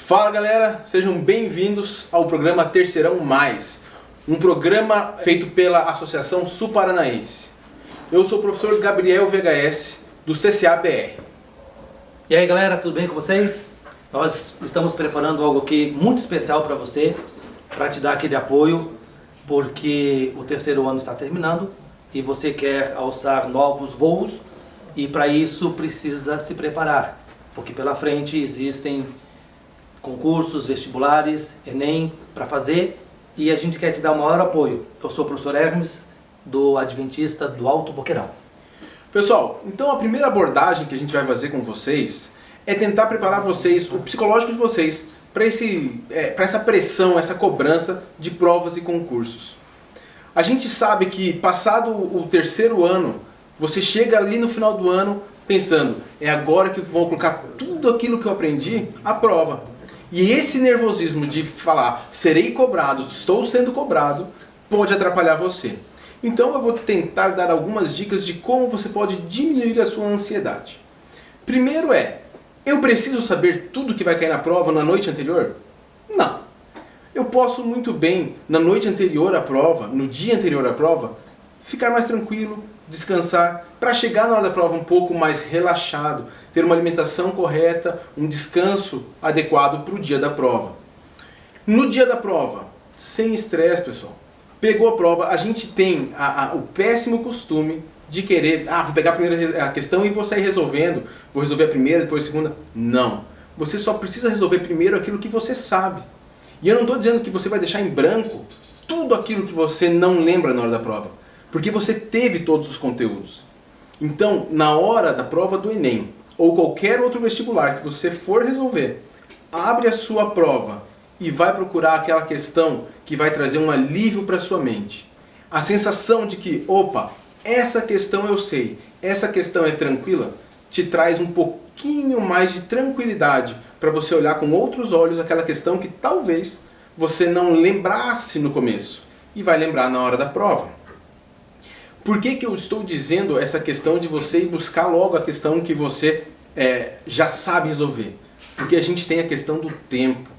Fala galera, sejam bem-vindos ao programa Terceirão Mais, um programa feito pela Associação Sul-Paranaense. Eu sou o professor Gabriel VHS, do CCA-BR. E aí galera, tudo bem com vocês? Nós estamos preparando algo aqui muito especial para você, para te dar aquele apoio, porque o terceiro ano está terminando e você quer alçar novos voos e para isso precisa se preparar, porque pela frente existem concursos, vestibulares, Enem para fazer e a gente quer te dar o maior apoio. Eu sou o professor Hermes, do Adventista do Alto Boqueirão. Pessoal, então a primeira abordagem que a gente vai fazer com vocês é tentar preparar vocês, o psicológico de vocês, para essa pressão, essa cobrança de provas e concursos. A gente sabe que passado o terceiro ano, você chega ali no final do ano pensando, é agora que vou colocar tudo aquilo que eu aprendi à prova. E esse nervosismo de falar, serei cobrado, estou sendo cobrado, pode atrapalhar você. Então eu vou tentar dar algumas dicas de como você pode diminuir a sua ansiedade. Primeiro eu preciso saber tudo que vai cair na prova na noite anterior? Não. Eu posso muito bem, na noite anterior à prova, no dia anterior à prova, ficar mais tranquilo, descansar, para chegar na hora da prova um pouco mais relaxado, ter uma alimentação correta, um descanso adequado para o dia da prova. No dia da prova, sem estresse, pessoal. Pegou a prova, a gente tem o péssimo costume de querer, vou pegar a primeira questão e vou sair resolvendo, vou resolver a primeira, depois a segunda. Não. Você só precisa resolver primeiro aquilo que você sabe. E eu não estou dizendo que você vai deixar em branco tudo aquilo que você não lembra na hora da prova, porque você teve todos os conteúdos. Então, na hora da prova do Enem, ou qualquer outro vestibular que você for resolver, abre a sua prova e vai procurar aquela questão que vai trazer um alívio para a sua mente. A sensação de que, opa, essa questão eu sei, essa questão é tranquila, te traz um pouquinho mais de tranquilidade para você olhar com outros olhos aquela questão que talvez você não lembrasse no começo e vai lembrar na hora da prova. Por que eu estou dizendo essa questão de você ir buscar logo a questão que você já sabe resolver? Porque a gente tem a questão do tempo.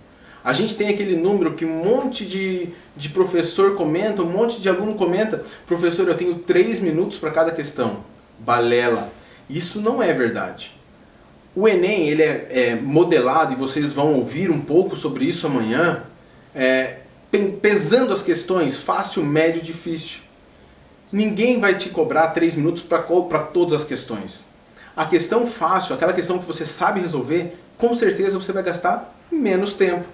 A gente tem aquele número que um monte de professor comenta, um monte de aluno comenta, professor, eu tenho 3 minutos para cada questão. Balela. Isso não é verdade. O Enem ele é modelado, e vocês vão ouvir um pouco sobre isso amanhã, pesando as questões, fácil, médio, difícil. Ninguém vai te cobrar 3 minutos para todas as questões. A questão fácil, aquela questão que você sabe resolver, com certeza você vai gastar menos tempo.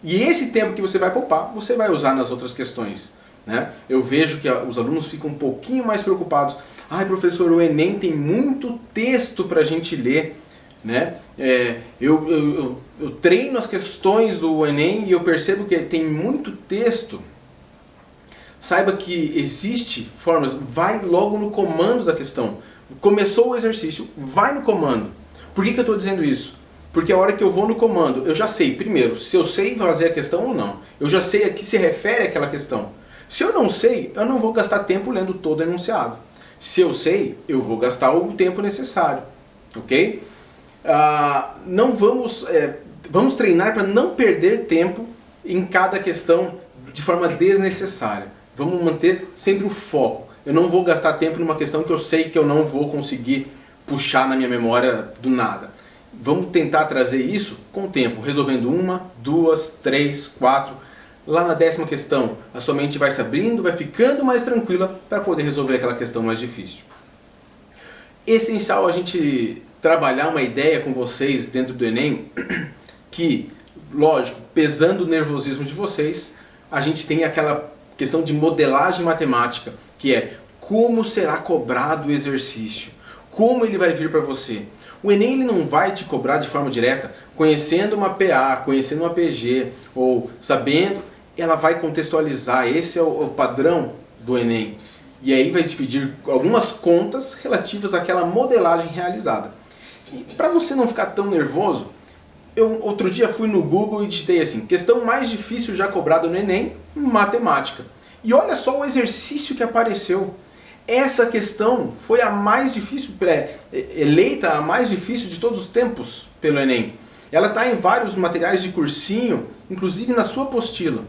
E esse tempo que você vai poupar, você vai usar nas outras questões. Né? Eu vejo que os alunos ficam um pouquinho mais preocupados. Ai, professor, o Enem tem muito texto para a gente ler. Né? Eu treino as questões do Enem e eu percebo que tem muito texto. Saiba que existe formas, vai logo no comando da questão. Começou o exercício, vai no comando. Por que eu estou dizendo isso? Porque a hora que eu vou no comando, eu já sei, primeiro, se eu sei fazer a questão ou não. Eu já sei a que se refere aquela questão. Se eu não sei, eu não vou gastar tempo lendo todo o enunciado. Se eu sei, eu vou gastar o tempo necessário. Ok? Vamos treinar para não perder tempo em cada questão de forma desnecessária. Vamos manter sempre o foco. Eu não vou gastar tempo numa questão que eu sei que eu não vou conseguir puxar na minha memória do nada. Vamos tentar trazer isso com o tempo, resolvendo 1, 2, 3, 4. Lá na 10ª questão, a sua mente vai se abrindo, vai ficando mais tranquila para poder resolver aquela questão mais difícil. Essencial a gente trabalhar uma ideia com vocês dentro do Enem, que, lógico, pesando o nervosismo de vocês, a gente tem aquela questão de modelagem matemática, que é como será cobrado o exercício, como ele vai vir para você. O Enem ele não vai te cobrar de forma direta, conhecendo uma PA, conhecendo uma PG, ou sabendo, ela vai contextualizar, esse é o padrão do Enem. E aí vai te pedir algumas contas relativas àquela modelagem realizada. E para você não ficar tão nervoso, eu outro dia fui no Google e digitei assim, questão mais difícil já cobrada no Enem, matemática. E olha só o exercício que apareceu. Essa questão foi a mais difícil, eleita a mais difícil de todos os tempos pelo Enem. Ela está em vários materiais de cursinho, inclusive na sua apostila.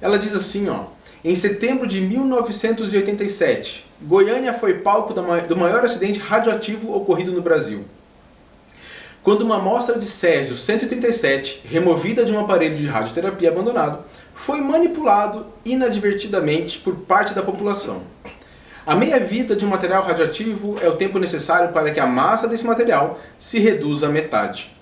Ela diz assim, ó: em setembro de 1987, Goiânia foi palco do maior acidente radioativo ocorrido no Brasil. Quando uma amostra de césio-137, removida de um aparelho de radioterapia abandonado, foi manipulado inadvertidamente por parte da população. A meia-vida de um material radioativo é o tempo necessário para que a massa desse material se reduza à metade.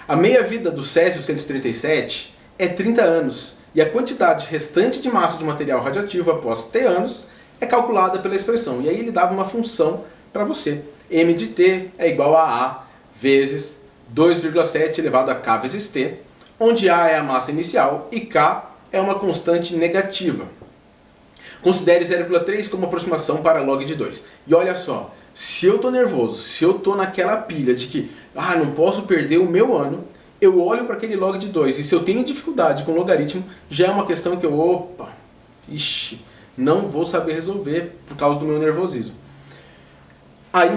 A meia-vida do césio-137 é 30 anos, e a quantidade restante de massa de material radioativo após T anos é calculada pela expressão. E aí ele dava uma função para você. M de T é igual a A vezes 2,7 elevado a K vezes T, onde A é a massa inicial e K é uma constante negativa. Considere 0,3 como aproximação para log de 2. E olha só, se eu estou nervoso, se eu estou naquela pilha de que não posso perder o meu ano, eu olho para aquele log de 2. E se eu tenho dificuldade com logaritmo, já é uma questão que não vou saber resolver por causa do meu nervosismo. Aí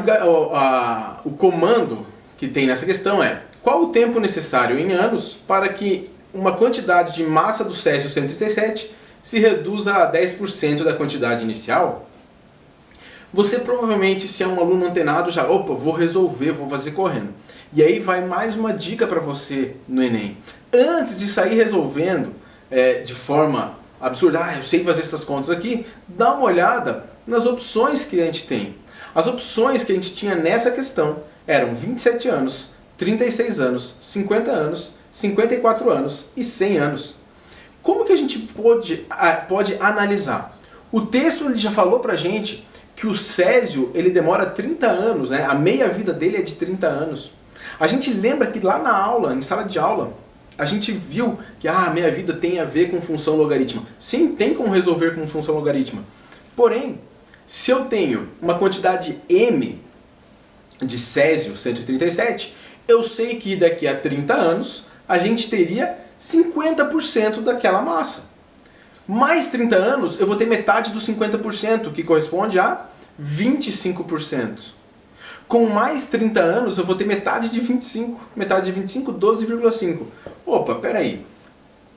o comando que tem nessa questão é: qual o tempo necessário em anos para que uma quantidade de massa do césio-137 se reduza a 10% da quantidade inicial? Você provavelmente, se é um aluno antenado, já, vou resolver, vou fazer correndo. E aí vai mais uma dica para você no Enem. Antes de sair resolvendo de forma absurda, eu sei fazer essas contas aqui, dá uma olhada nas opções que a gente tem. As opções que a gente tinha nessa questão eram 27 anos, 36 anos, 50 anos, 54 anos e 100 anos. Como que a gente pode analisar? O texto ele já falou pra gente que o césio ele demora 30 anos, né? A meia-vida dele é de 30 anos. A gente lembra que lá na aula, em sala de aula, a gente viu que a meia-vida tem a ver com função logarítmica. Sim, tem como resolver com função logarítmica. Porém, se eu tenho uma quantidade m de césio 137, eu sei que daqui a 30 anos a gente teria 50% daquela massa. Mais 30 anos eu vou ter metade dos 50%, que corresponde a 25%. Com mais 30 anos eu vou ter metade de 25. Metade de 25, 12,5. Peraí.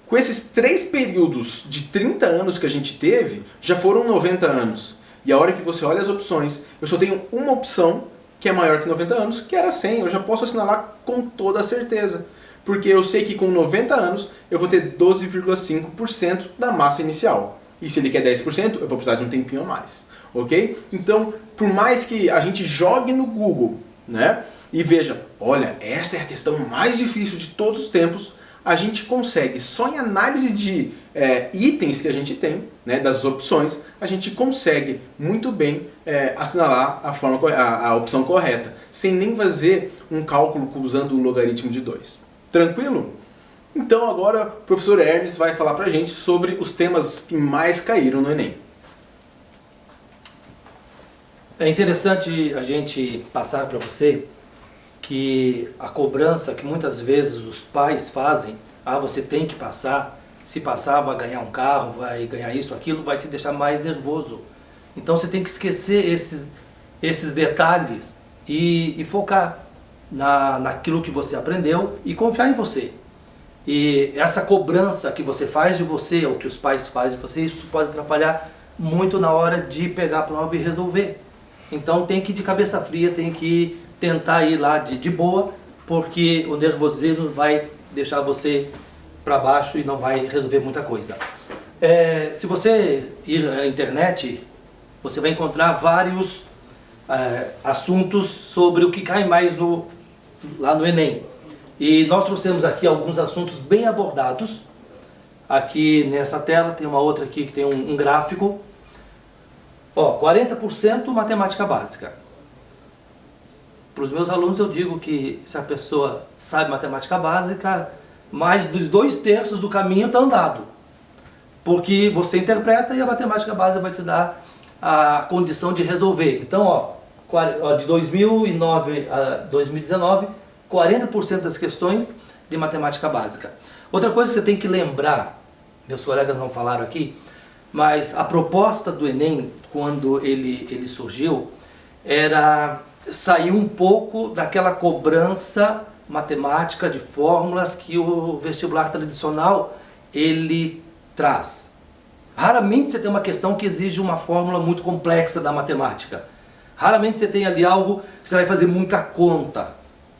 Com esses 3 períodos de 30 anos que a gente teve, já foram 90 anos. E a hora que você olha as opções, eu só tenho uma opção que é maior que 90 anos, que era 100. Eu já posso assinalar com toda a certeza. Porque eu sei que com 90 anos eu vou ter 12,5% da massa inicial. E se ele quer 10%, eu vou precisar de um tempinho a mais. Ok? Então, por mais que a gente jogue no Google, né, e veja, olha, essa é a questão mais difícil de todos os tempos, a gente consegue, só em análise de itens que a gente tem, né, das opções, a gente consegue muito bem assinalar a opção correta, sem nem fazer um cálculo usando o logaritmo de 2. Tranquilo? Então agora o professor Hermes vai falar pra gente sobre os temas que mais caíram no Enem. É interessante a gente passar para você que a cobrança que muitas vezes os pais fazem, você tem que passar, se passar vai ganhar um carro, vai ganhar isso, aquilo, vai te deixar mais nervoso. Então você tem que esquecer esses detalhes e focar naquilo que você aprendeu e confiar em você. E essa cobrança que você faz de você, ou que os pais fazem de você, isso pode atrapalhar muito na hora de pegar a prova e resolver. Então tem que ir de cabeça fria, tem que tentar ir lá de boa, porque o nervosismo vai deixar você para baixo e não vai resolver muita coisa. Se você ir na internet, você vai encontrar vários assuntos sobre o que cai mais lá no Enem. E nós trouxemos aqui alguns assuntos bem abordados. Aqui nessa tela tem uma outra aqui que tem um gráfico. 40% matemática básica. Para os meus alunos eu digo que se a pessoa sabe matemática básica, mais dos 2/3 do caminho está andado. Porque você interpreta e a matemática básica vai te dar a condição de resolver. Então, de 2009 a 2019, 40% das questões de matemática básica. Outra coisa que você tem que lembrar, meus colegas não falaram aqui, mas a proposta do Enem, quando ele surgiu, era sair um pouco daquela cobrança matemática, de fórmulas que o vestibular tradicional ele traz. Raramente você tem uma questão que exige uma fórmula muito complexa da matemática. Raramente você tem ali algo que você vai fazer muita conta.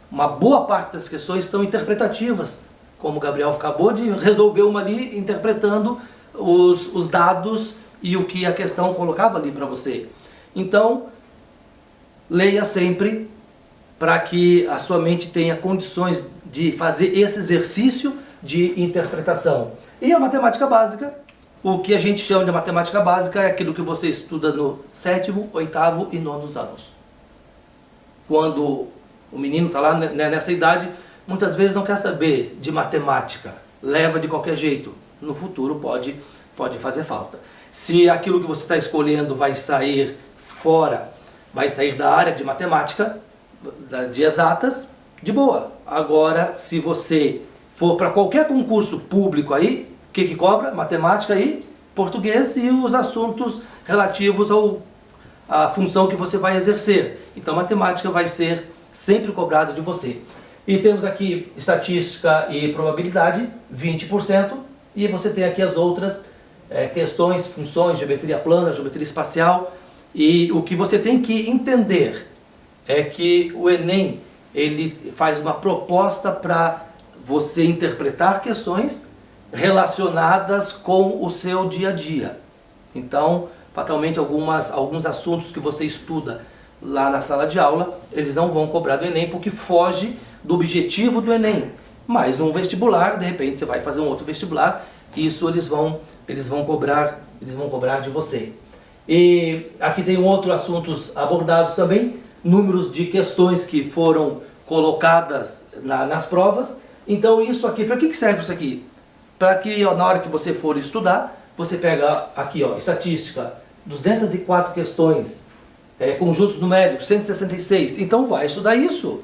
Uma boa parte das questões são interpretativas, como o Gabriel acabou de resolver uma ali, interpretando os dados e o que a questão colocava ali para você. Então, leia sempre para que a sua mente tenha condições de fazer esse exercício de interpretação. E a matemática básica, o que a gente chama de matemática básica é aquilo que você estuda no 7º, 8º e 9º anos. Quando o menino está lá nessa idade, muitas vezes não quer saber de matemática, leva de qualquer jeito. No futuro pode fazer falta. Se aquilo que você está escolhendo vai sair fora, vai sair da área de matemática, de exatas, de boa. Agora, se você for para qualquer concurso público aí, o que cobra? Matemática e português e os assuntos relativos à função que você vai exercer. Então, matemática vai ser sempre cobrada de você. E temos aqui estatística e probabilidade, 20%, e você tem aqui as outras questões, funções, geometria plana, geometria espacial. E o que você tem que entender é que o Enem ele faz uma proposta para você interpretar questões relacionadas com o seu dia a dia. Então, fatalmente, alguns assuntos que você estuda lá na sala de aula, eles não vão cobrar do Enem porque foge do objetivo do Enem. Mas num vestibular, de repente, você vai fazer um outro vestibular, isso eles vão cobrar de você. E aqui tem outros assuntos abordados também, números de questões que foram colocadas nas provas. Então isso aqui, para que serve isso aqui? Para que na hora que você for estudar, você pega aqui, ó, estatística, 204 questões, conjuntos numéricos, 166. Então vai estudar isso.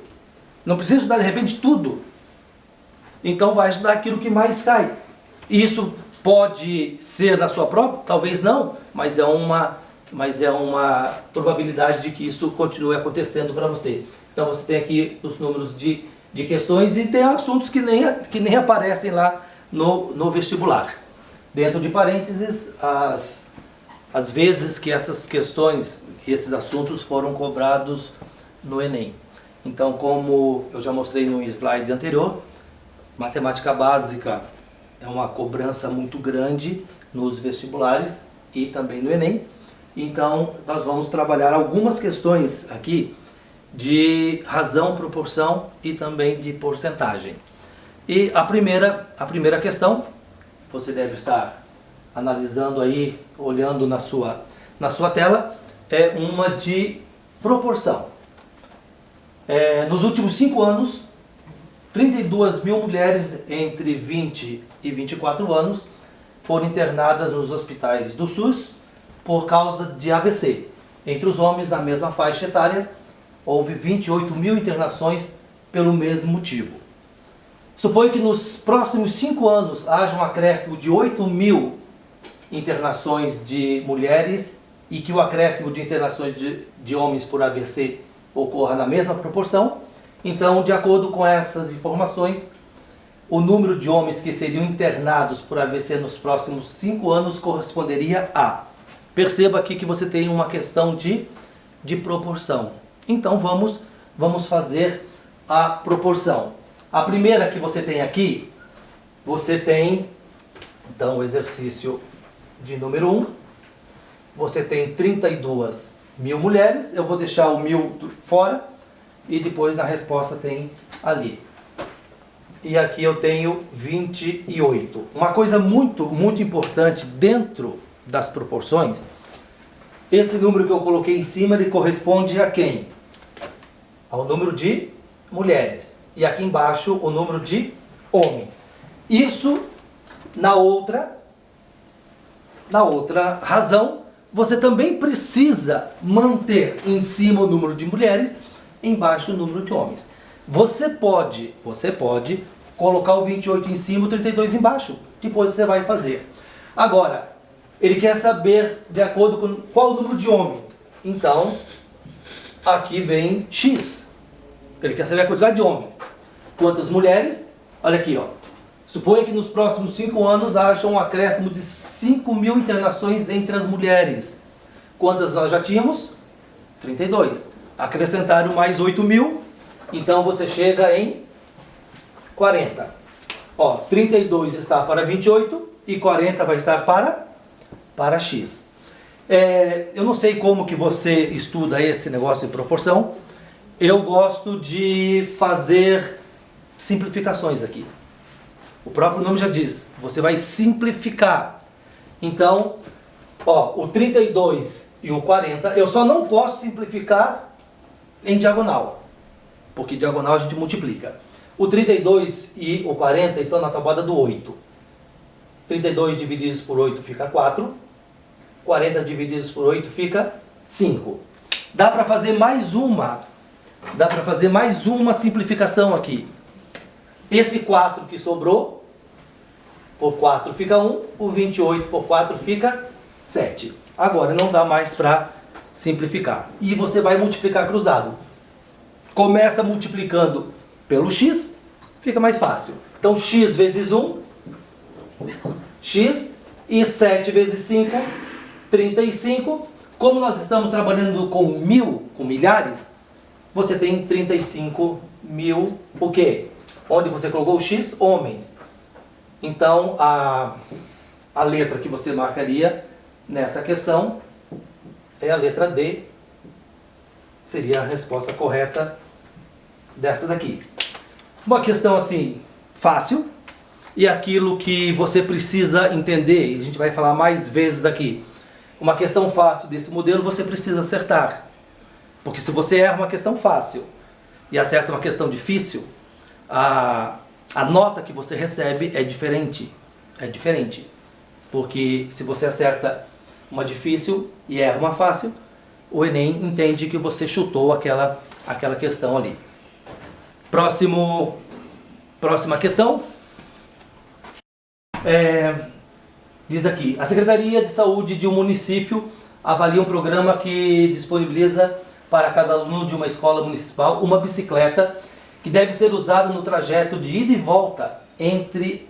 Não precisa estudar de repente tudo. Então vai estudar aquilo que mais cai. Isso pode ser na sua prova? Talvez não, mas é uma probabilidade de que isso continue acontecendo para você. Então você tem aqui os números de questões e tem assuntos que nem aparecem lá no vestibular. Dentro de parênteses, as vezes que essas questões, que esses assuntos foram cobrados no Enem. Então, como eu já mostrei no slide anterior, matemática básica é uma cobrança muito grande nos vestibulares e também no Enem. Então, nós vamos trabalhar algumas questões aqui de razão, proporção e também de porcentagem. E a primeira questão, você deve estar analisando aí, olhando na sua tela, é uma de proporção. Nos últimos 5 anos, 32 mil mulheres entre 20 e 24 anos foram internadas nos hospitais do SUS por causa de AVC. Entre os homens da mesma faixa etária, houve 28 mil internações pelo mesmo motivo. Suponho que nos próximos 5 anos haja um acréscimo de 8 mil internações de mulheres e que o acréscimo de internações de homens por AVC ocorra na mesma proporção. Então, de acordo com essas informações, o número de homens que seriam internados por AVC nos próximos 5 anos corresponderia a... Perceba aqui que você tem uma questão de proporção. Então, vamos fazer a proporção. A primeira que você tem aqui, você tem, então, o exercício de número 1. Você tem 32 mil mulheres, eu vou deixar o 1000 fora, e depois na resposta tem ali. E aqui eu tenho 28. Uma coisa muito, muito importante dentro das proporções, esse número que eu coloquei em cima, ele corresponde a quem? Ao número de mulheres. E aqui embaixo o número de homens. Isso, na outra razão, você também precisa manter em cima o número de mulheres, embaixo o número de homens. Você pode colocar o 28 em cima e o 32 embaixo. Depois você vai fazer. Agora, ele quer saber de acordo com qual o número de homens. Então, aqui vem X. Ele quer saber a quantidade de homens. quantas mulheres. Olha aqui, ó. Suponha que nos próximos 5 anos haja um acréscimo de 5.000 internações entre as mulheres. Quantas nós já tínhamos? 32. Acrescentaram mais 8.000, então você chega em 40. Ó, 32 está para 28 e 40 vai estar para X. Eu não sei como que você estuda esse negócio de proporção. Eu gosto de fazer simplificações aqui. O próprio nome já diz, você vai simplificar. Então, ó, o 32 e o 40, eu só não posso simplificar em diagonal, porque diagonal a gente multiplica. O 32 e o 40 estão na tabuada do 8. 32 divididos por 8 fica 4. 40 divididos por 8 fica 5. Dá para fazer mais uma. Dá para fazer mais uma simplificação aqui. Esse 4 que sobrou, por 4 fica 1. O 28 por 4 fica 7. Agora não dá mais para simplificar. E você vai multiplicar cruzado. Começa multiplicando pelo x, fica mais fácil. Então x vezes 1, x, e 7 vezes 5, 35. Como nós estamos trabalhando com 1.000, com milhares, você tem 35.000, o quê? Onde você colocou o x? Homens. Então a letra que você marcaria nessa questão é a letra D. Seria a resposta correta dessa daqui. Uma questão assim, fácil, e aquilo que você precisa entender, e a gente vai falar mais vezes aqui. Uma questão fácil desse modelo você precisa acertar. Porque se você erra uma questão fácil e acerta uma questão difícil, a nota que você recebe é diferente. É diferente. Porque se você acerta uma difícil e erra uma fácil, o Enem entende que você chutou aquela questão ali. Próxima questão. Diz aqui, a Secretaria de Saúde de um município avalia um programa que disponibiliza para cada aluno de uma escola municipal uma bicicleta que deve ser usada no trajeto de ida e volta entre,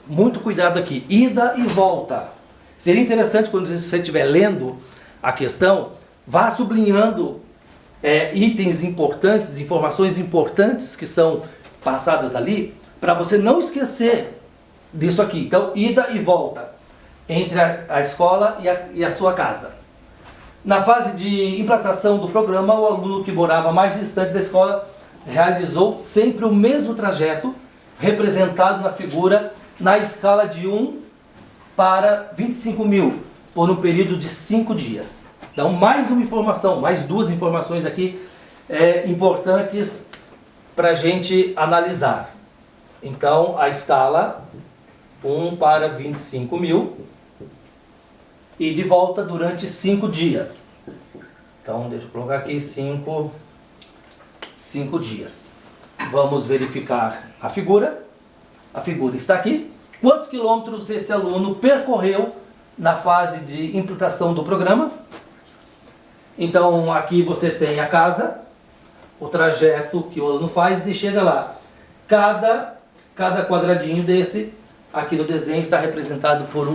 muito cuidado aqui, ida e volta. Seria interessante quando você estiver lendo a questão, vá sublinhando itens importantes, informações importantes que são passadas ali, para você não esquecer disso aqui. Então, ida e volta entre a escola e a sua casa. Na fase de implantação do programa, o aluno que morava mais distante da escola realizou sempre o mesmo trajeto, representado na figura, na escala de 1 para 25.000, por um período de 5 dias. Então, mais uma informação, mais duas informações aqui importantes para a gente analisar. Então, a escala 1 para 25.000 e de volta durante 5 dias. Então, deixa eu colocar aqui 5 dias. Vamos verificar a figura. A figura está aqui. Quantos quilômetros esse aluno percorreu na fase de implantação do programa? Então, aqui você tem a casa, o trajeto que o aluno faz e chega lá. Cada quadradinho desse, aqui no desenho, está representado por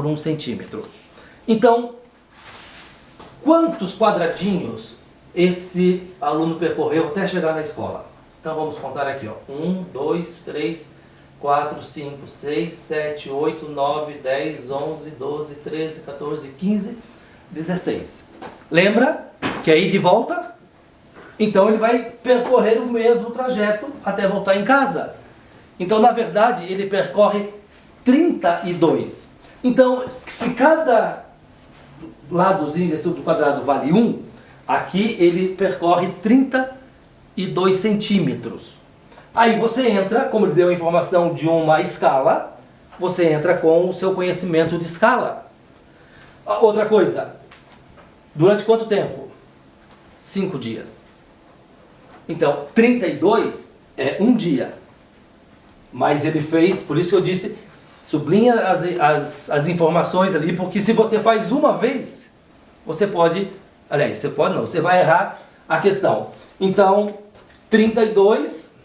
um centímetro. Então, quantos quadradinhos esse aluno percorreu até chegar na escola? Então, vamos contar aqui, 1, 2, 3, 4, 5, 6, 7, 8, 9, 10, 11, 12, 13, 14, 15, 16. Lembra que aí de volta? Então ele vai percorrer o mesmo trajeto até voltar em casa. Então, na verdade, ele percorre 32. Então, se cada ladozinho desse do quadrado vale 1, aqui ele percorre 32 centímetros. Aí você entra, como ele deu a informação de uma escala, você entra com o seu conhecimento de escala. Outra coisa, durante quanto tempo? 5 dias. Então, 32 é um dia. Mas ele fez, por isso que eu disse, sublinha as informações ali, porque se você faz uma vez, você pode, aliás, você pode não, você vai errar a questão. Então, 32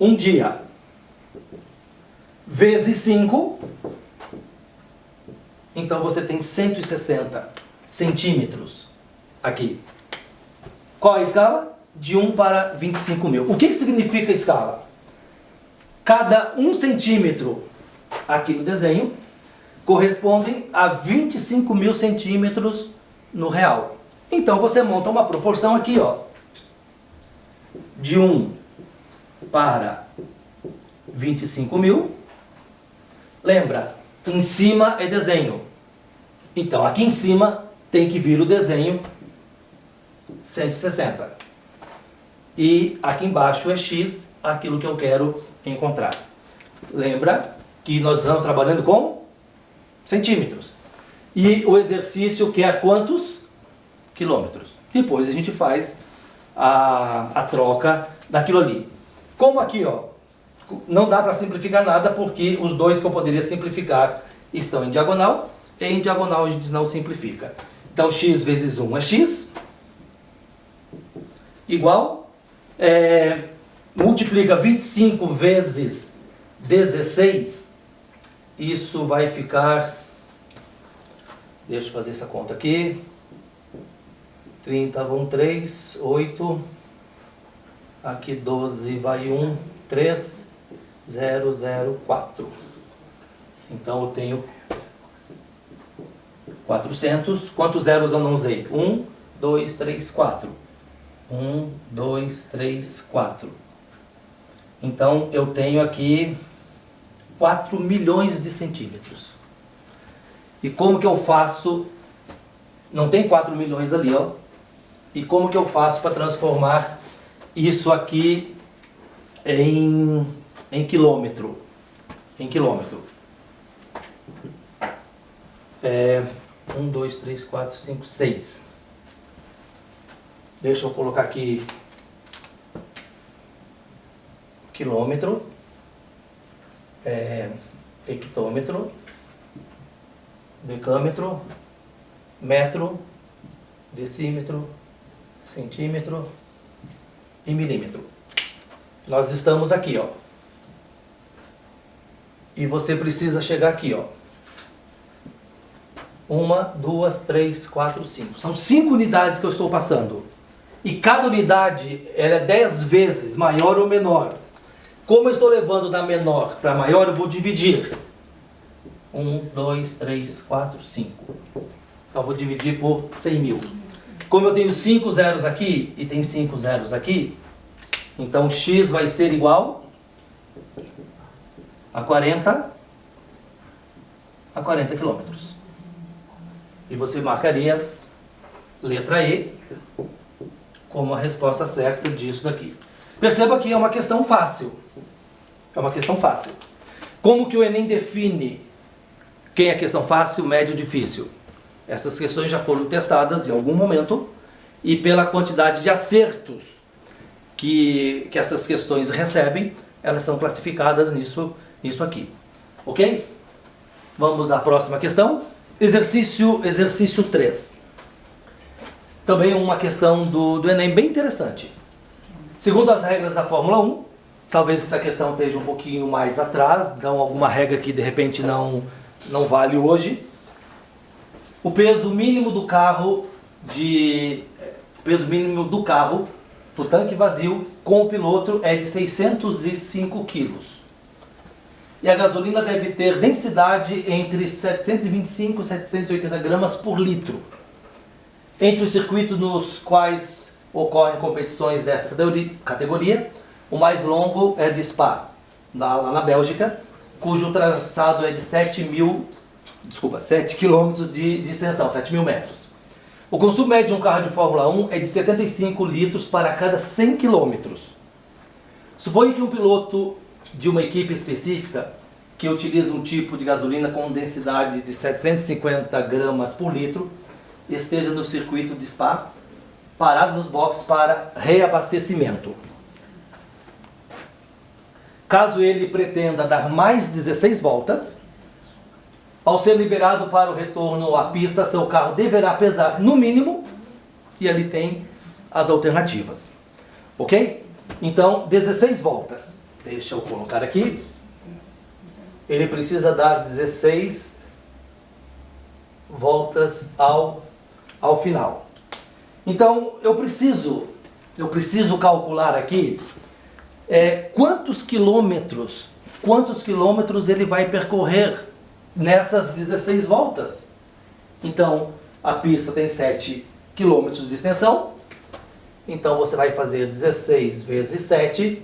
um dia, vezes 5, então você tem 160 centímetros aqui. Qual é a escala? De 1 para 25 mil. O que significa a escala? Cada 1 centímetro aqui no desenho correspondem a 25 mil centímetros no real. Então você monta uma proporção aqui, ó, de 1 para 25 mil. Lembra, em cima é desenho. Então aqui em cima tem que vir o desenho 160. E aqui embaixo é x, aquilo que eu quero encontrar. Lembra que nós estamos trabalhando com centímetros. E o exercício quer quantos? Quilômetros. Depois a gente faz a troca daquilo ali. Como aqui, ó, não dá para simplificar nada porque os dois que eu poderia simplificar estão em diagonal. E em diagonal a gente não simplifica. Então x vezes 1 é x. Igual. Multiplica 25 vezes 16. Isso vai ficar... Deixa eu fazer essa conta aqui. 30 vão 3, 8. Aqui 12 vai 1, 3, 0, 0, 4. Então eu tenho 400. Quantos zeros eu não usei? 1, 2, 3, 4. 1, 2, 3, 4. Então eu tenho aqui 4 milhões de centímetros. E como que eu faço? Não tem 4 milhões ali, ó. E como que eu faço para transformar isso aqui em quilômetro? Em quilômetro. 1, 2, 3, 4, 5, 6. Deixa eu colocar aqui quilômetro, hectômetro, decâmetro, metro, decímetro, centímetro e milímetro. Nós estamos aqui, ó. E você precisa chegar aqui, ó. 1, 2, 3, 4, 5. São 5 unidades que eu estou passando. E cada unidade ela é 10 vezes maior ou menor. Como eu estou levando da menor para maior, eu vou dividir. 1, 2, 3, 4, 5. Então eu vou dividir por 100 mil. Como eu tenho 5 zeros aqui e tem 5 zeros aqui, então x vai ser igual a 40 quilômetros. E você marcaria letra E como a resposta certa disso daqui. Perceba que é uma questão fácil. É uma questão fácil. Como que o Enem define quem é questão fácil, médio, difícil? Essas questões já foram testadas em algum momento e pela quantidade de acertos que essas questões recebem, elas são classificadas nisso aqui. Ok? Vamos à próxima questão. Exercício 3. Também uma questão do Enem bem interessante. Segundo as regras da Fórmula 1, talvez essa questão esteja um pouquinho mais atrás, então alguma regra que de repente não vale hoje. O peso mínimo do carro do tanque vazio com o piloto é de 605 quilos. E a gasolina deve ter densidade entre 725 e 780 gramas por litro. Entre os circuitos nos quais ocorrem competições dessa categoria, o mais longo é de Spa, lá na Bélgica, cujo traçado é de 7 quilômetros de extensão, 7 mil metros. O consumo médio de um carro de Fórmula 1 é de 75 litros para cada 100 quilômetros. Suponha que um piloto de uma equipe específica que utiliza um tipo de gasolina com densidade de 750 gramas por litro esteja no circuito de Spa, parado nos boxes para reabastecimento. Caso ele pretenda dar mais 16 voltas, ao ser liberado para o retorno à pista, seu carro deverá pesar no mínimo, e ali tem as alternativas. Ok? Então, 16 voltas. Deixa eu colocar aqui. Ele precisa dar 16 voltas ao final. Então, eu preciso calcular aqui quantos quilômetros ele vai percorrer nessas 16 voltas. Então, a pista tem 7 quilômetros de extensão. Então, você vai fazer 16 vezes 7,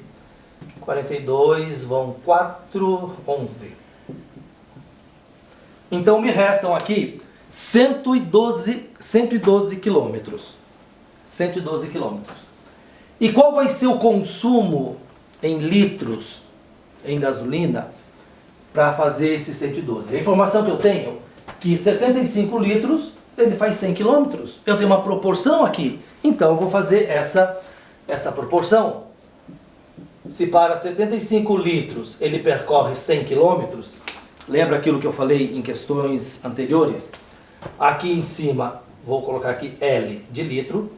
42, vão 4, 11. Então, me restam aqui 112 quilômetros. 112 quilômetros. E qual vai ser o consumo em litros, em gasolina, para fazer esse 112? A informação que eu tenho é que 75 litros, ele faz 100 quilômetros. Eu tenho uma proporção aqui. Então, eu vou fazer essa proporção. Se para 75 litros ele percorre 100 quilômetros, lembra aquilo que eu falei em questões anteriores? Aqui em cima, vou colocar aqui L de litro,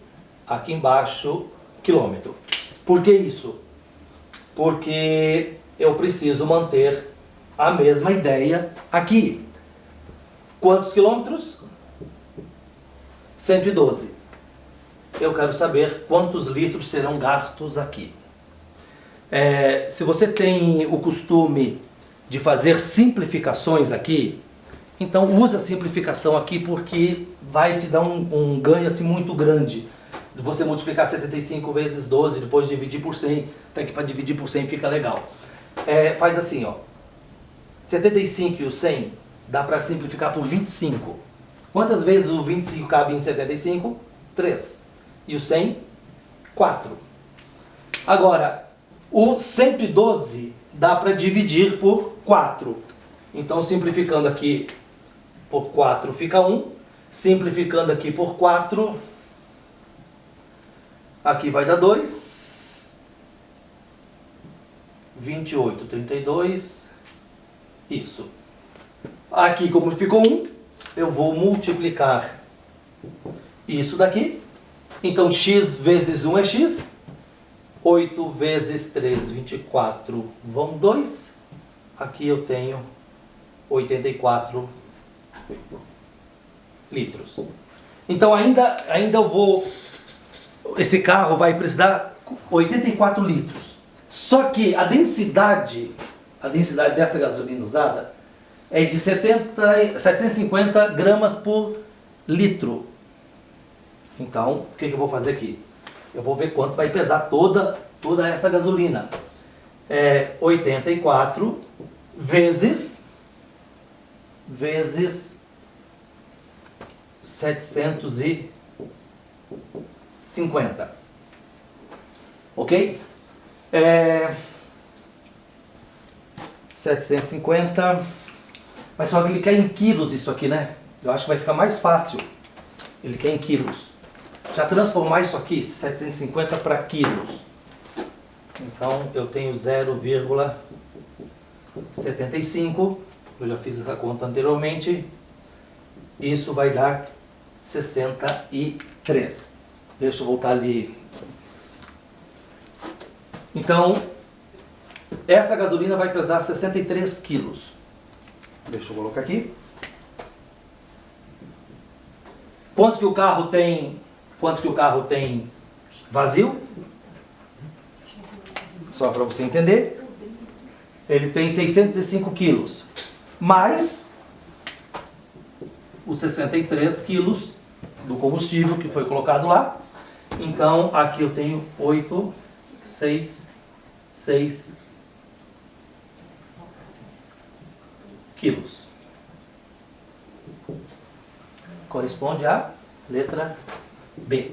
aqui embaixo, quilômetro. Por que isso? Porque eu preciso manter a mesma ideia aqui. Quantos quilômetros? 112. Eu quero saber quantos litros serão gastos aqui. Se você tem o costume de fazer simplificações aqui, então usa a simplificação aqui porque vai te dar um ganho assim muito grande. Você multiplicar 75 vezes 12, depois dividir por 100, até que para dividir por 100 fica legal. Faz assim, ó. 75 e o 100 dá para simplificar por 25. Quantas vezes o 25 cabe em 75? 3. E o 100? 4. Agora, o 112 dá para dividir por 4. Então, simplificando aqui por 4 fica 1. Simplificando aqui por 4, aqui vai dar 2. 28, 32. Isso. Aqui, como ficou 1, eu vou multiplicar isso daqui. Então, x vezes 1 é x. 8 vezes 3, 24, vão 2. Aqui eu tenho 84 litros. Então, ainda eu vou... Esse carro vai precisar 84 litros. Só que a densidade dessa gasolina usada é de 750 gramas por litro. Então, o que eu vou fazer aqui? Eu vou ver quanto vai pesar toda essa gasolina. 84 vezes 750. Ok? 750. Mas só que ele quer em quilos isso aqui, né? Eu acho que vai ficar mais fácil. Ele quer em quilos. Já transformar isso aqui, 750 para quilos. Então eu tenho 0,75. Eu já fiz essa conta anteriormente. Isso vai dar 63. Deixa eu voltar ali. Então, essa gasolina vai pesar 63 quilos. Deixa eu colocar aqui. Quanto que o carro tem vazio? Só para você entender. Ele tem 605 quilos. Mais os 63 quilos do combustível que foi colocado lá. Então, aqui eu tenho 8, 6 quilos. Corresponde à letra B.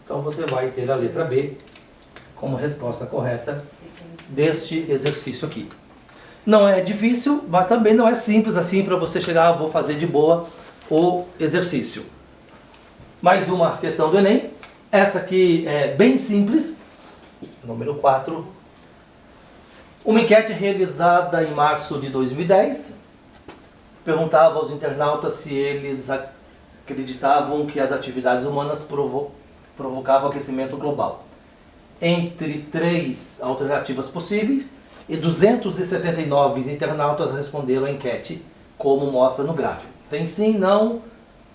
Então você vai ter a letra B como resposta correta deste exercício aqui. Não é difícil, mas também não é simples assim para você chegar, vou fazer de boa o exercício. Mais uma questão do Enem. Essa aqui é bem simples. Número 4. Uma enquete realizada em março de 2010 perguntava aos internautas se eles acreditavam que as atividades humanas provocavam aquecimento global. entre 3 alternativas possíveis e 279 internautas responderam a enquete, como mostra no gráfico. Tem sim, não,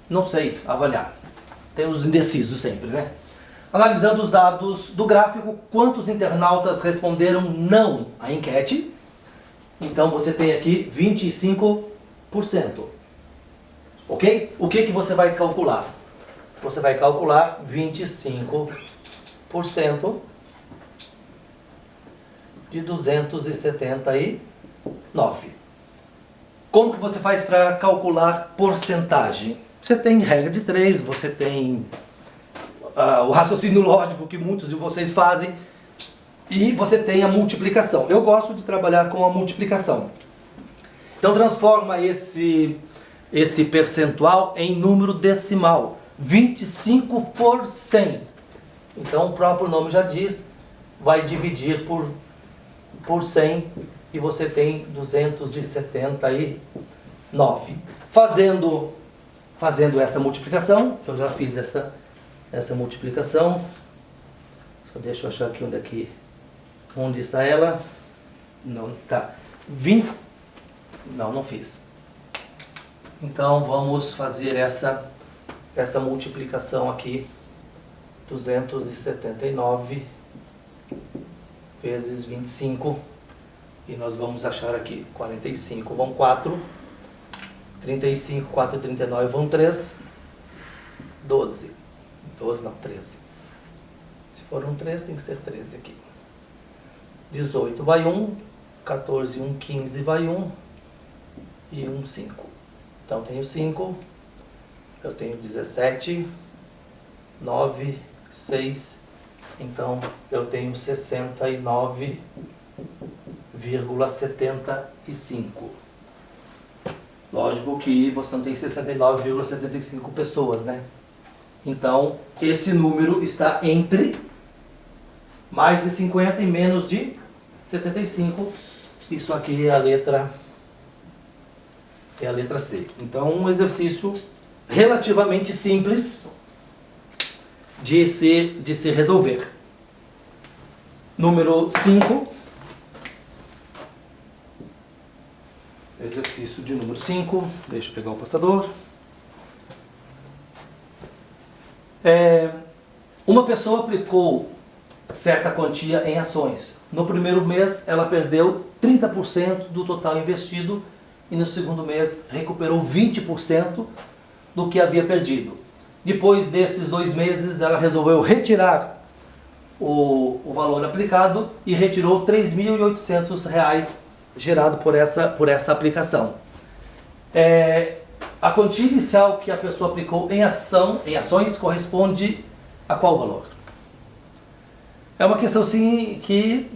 não sei avaliar. Tem os indecisos sempre, né? Analisando os dados do gráfico, quantos internautas responderam não à enquete? Então você tem aqui 25%. Ok? O que você vai calcular? Você vai calcular 25% de 279. Como que você faz para calcular porcentagem? Você tem regra de 3, você tem o raciocínio lógico que muitos de vocês fazem, e você tem a multiplicação. Eu gosto de trabalhar com a multiplicação. Então transforma esse percentual em número decimal, 25 por 100. Então o próprio nome já diz, vai dividir por 100 e você tem 279. Fazendo essa multiplicação, eu já fiz essa multiplicação. Só deixa eu achar aqui onde está ela. Não, tá. 20. Não fiz. Então vamos fazer essa multiplicação aqui. 279 vezes 25. E nós vamos achar aqui 45 vão 4. 35, 4, 39 vão 3. 12 não, 13. Se for um 3, tem que ser 13 aqui. 18 vai 1. 14, 1, 15 vai 1. E 1, 5. Então tenho 5. Eu tenho 17. 9, 6. Então eu tenho 69,75. Lógico que você não tem 69,75 pessoas, né? Então, esse número está entre mais de 50 e menos de 75. Isso aqui é a letra C. Então, um exercício relativamente simples de se resolver. Número 5. Exercício de número 5. Deixa eu pegar o passador. Uma pessoa aplicou certa quantia em ações. No primeiro mês, ela perdeu 30% do total investido e no segundo mês recuperou 20% do que havia perdido. Depois desses 2 meses, ela resolveu retirar o valor aplicado e retirou R$ 3.800 gerado por essa aplicação. A quantia inicial que a pessoa aplicou em ações corresponde a qual valor? É uma questão sim que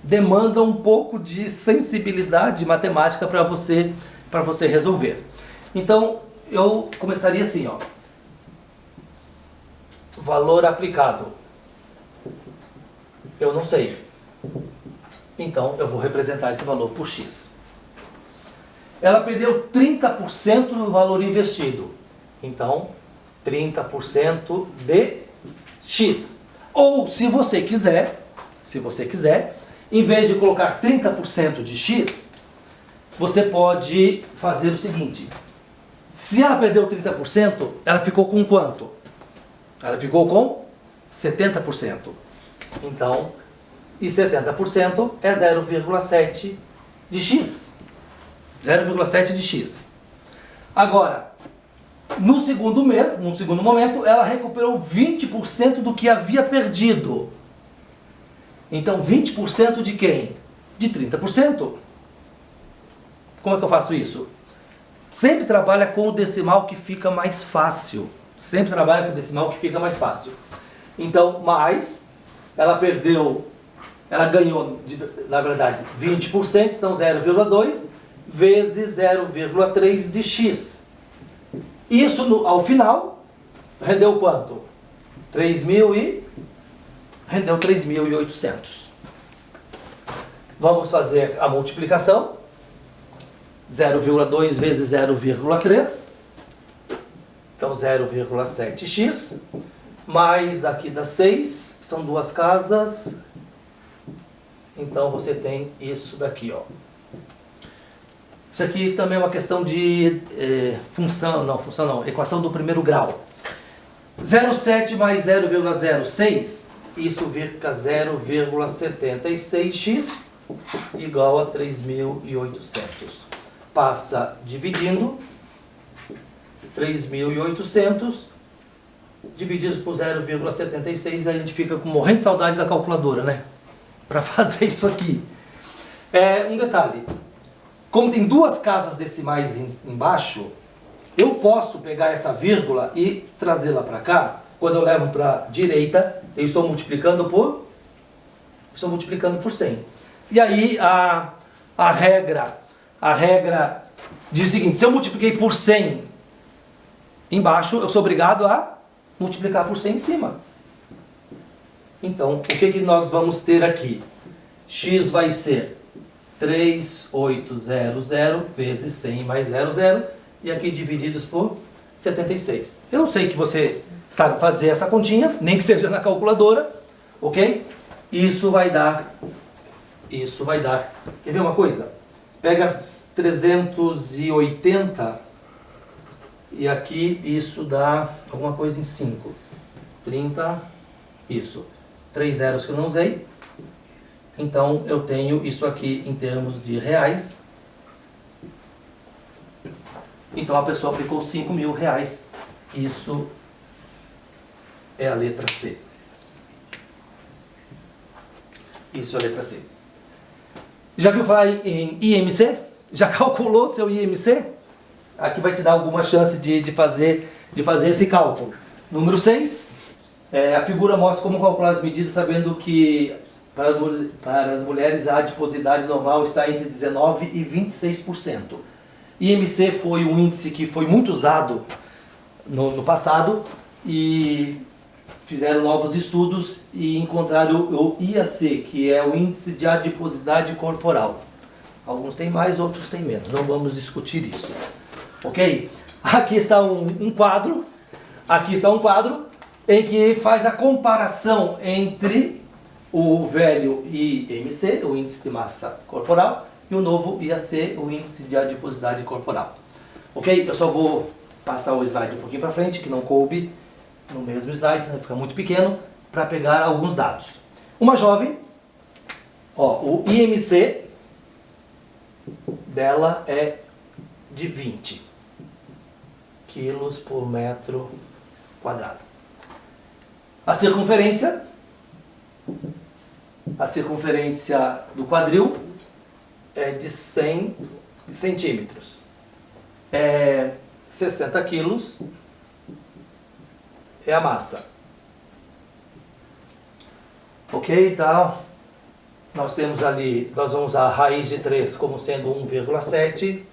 demanda um pouco de sensibilidade matemática para você resolver. Então eu começaria assim, ó. Valor aplicado. Eu não sei. Então eu vou representar esse valor por X. Ela perdeu 30% do valor investido. Então, 30% de X. Ou, se você quiser, em vez de colocar 30% de X, você pode fazer o seguinte. Se ela perdeu 30%, ela ficou com quanto? Ela ficou com 70%. Então, e 70% é 0,7 de X. 0,7 de X. Agora, no segundo mês, no segundo momento, ela recuperou 20% do que havia perdido. Então, 20% de quem? De 30%. Como é que eu faço isso? Sempre trabalha com o decimal que fica mais fácil. Sempre trabalha com o decimal que fica mais fácil. Então, mais, ela ganhou, na verdade, 20%, então 0,2 vezes 0,3 de X. Isso, ao final, rendeu quanto? 3.800. Vamos fazer a multiplicação. 0,2 vezes 0,3. Então 0,7x mais aqui dá 6, são duas casas. Então você tem isso daqui, ó. Isso aqui também é uma questão de função não, equação do primeiro grau. 0,7 mais 0,06, isso fica 0,76x igual a 3.800. Passa dividindo 3.800 divididos por 0,76, a gente fica morrendo de saudade da calculadora, né? Para fazer isso aqui. Um detalhe, como tem duas casas decimais embaixo, eu posso pegar essa vírgula e trazê-la para cá. Quando eu levo para a direita, eu estou multiplicando por 100. E aí a regra diz o seguinte: se eu multipliquei por 100 embaixo, eu sou obrigado a multiplicar por 100 em cima. Então, o que nós vamos ter aqui? X vai ser 3800 vezes 100 mais 00, e aqui divididos por 76. Eu sei que você sabe fazer essa continha, nem que seja na calculadora, ok? Isso vai dar. Quer ver uma coisa? Pega 380 e aqui isso dá alguma coisa em 5. 30, isso. 3 zeros que eu não usei. Então eu tenho isso aqui em termos de reais. Então a pessoa aplicou 5.000 reais. Isso é a letra C. Isso é a letra C. Já viu falar em IMC? Já calculou seu IMC? Aqui vai te dar alguma chance de fazer esse cálculo. Número 6. A figura mostra como calcular as medidas, sabendo que para as mulheres a adiposidade normal está entre 19% e 26%. IMC foi um índice que foi muito usado no passado, e fizeram novos estudos e encontraram o IAC, que é o índice de adiposidade corporal. Alguns têm mais, outros têm menos. Não vamos discutir isso. Ok? Aqui está um quadro. Aqui está um quadro em que faz a comparação entre o velho IMC, o índice de massa corporal, e o novo IAC, o índice de adiposidade corporal. Ok? Eu só vou passar o slide um pouquinho para frente, que não coube no mesmo slide, vai ficar muito pequeno, para pegar alguns dados. Uma jovem, o IMC dela é de 20 quilos por metro quadrado. A circunferência do quadril é de 100 centímetros. 60 quilos é a massa. Ok, então nós temos ali, nós vamos usar a raiz de 3 como sendo 1,7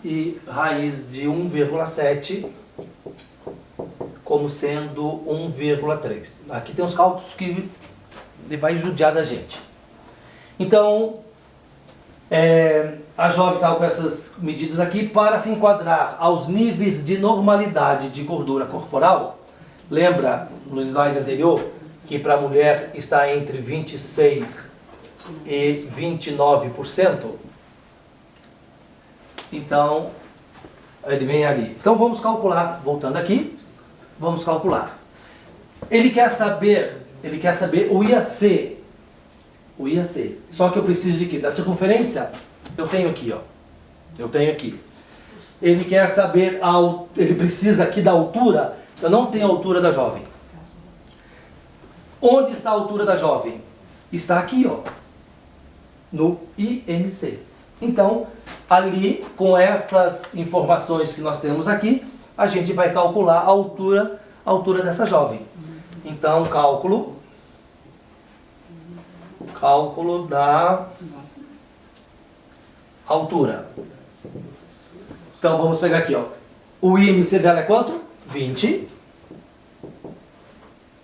e raiz de 1,7 como sendo 1,3. Aqui tem os cálculos que ele vai judiar da gente. Então, a jovem está com essas medidas aqui para se enquadrar aos níveis de normalidade de gordura corporal. Lembra no slide anterior que para a mulher está entre 26% e 29%? Então, ele vem ali. Então vamos calcular, voltando aqui, vamos calcular. Ele quer saber o IAC. O IAC. Só que eu preciso de quê? Da circunferência? Eu tenho aqui, Eu tenho aqui. Ele quer saber, ele precisa aqui da altura. Eu não tenho a altura da jovem. Onde está a altura da jovem? Está aqui, no IMC. Então, ali, com essas informações que nós temos aqui, a gente vai calcular a altura dessa jovem. Então, cálculo da altura. Então, vamos pegar aqui, O IMC dela é quanto? 20.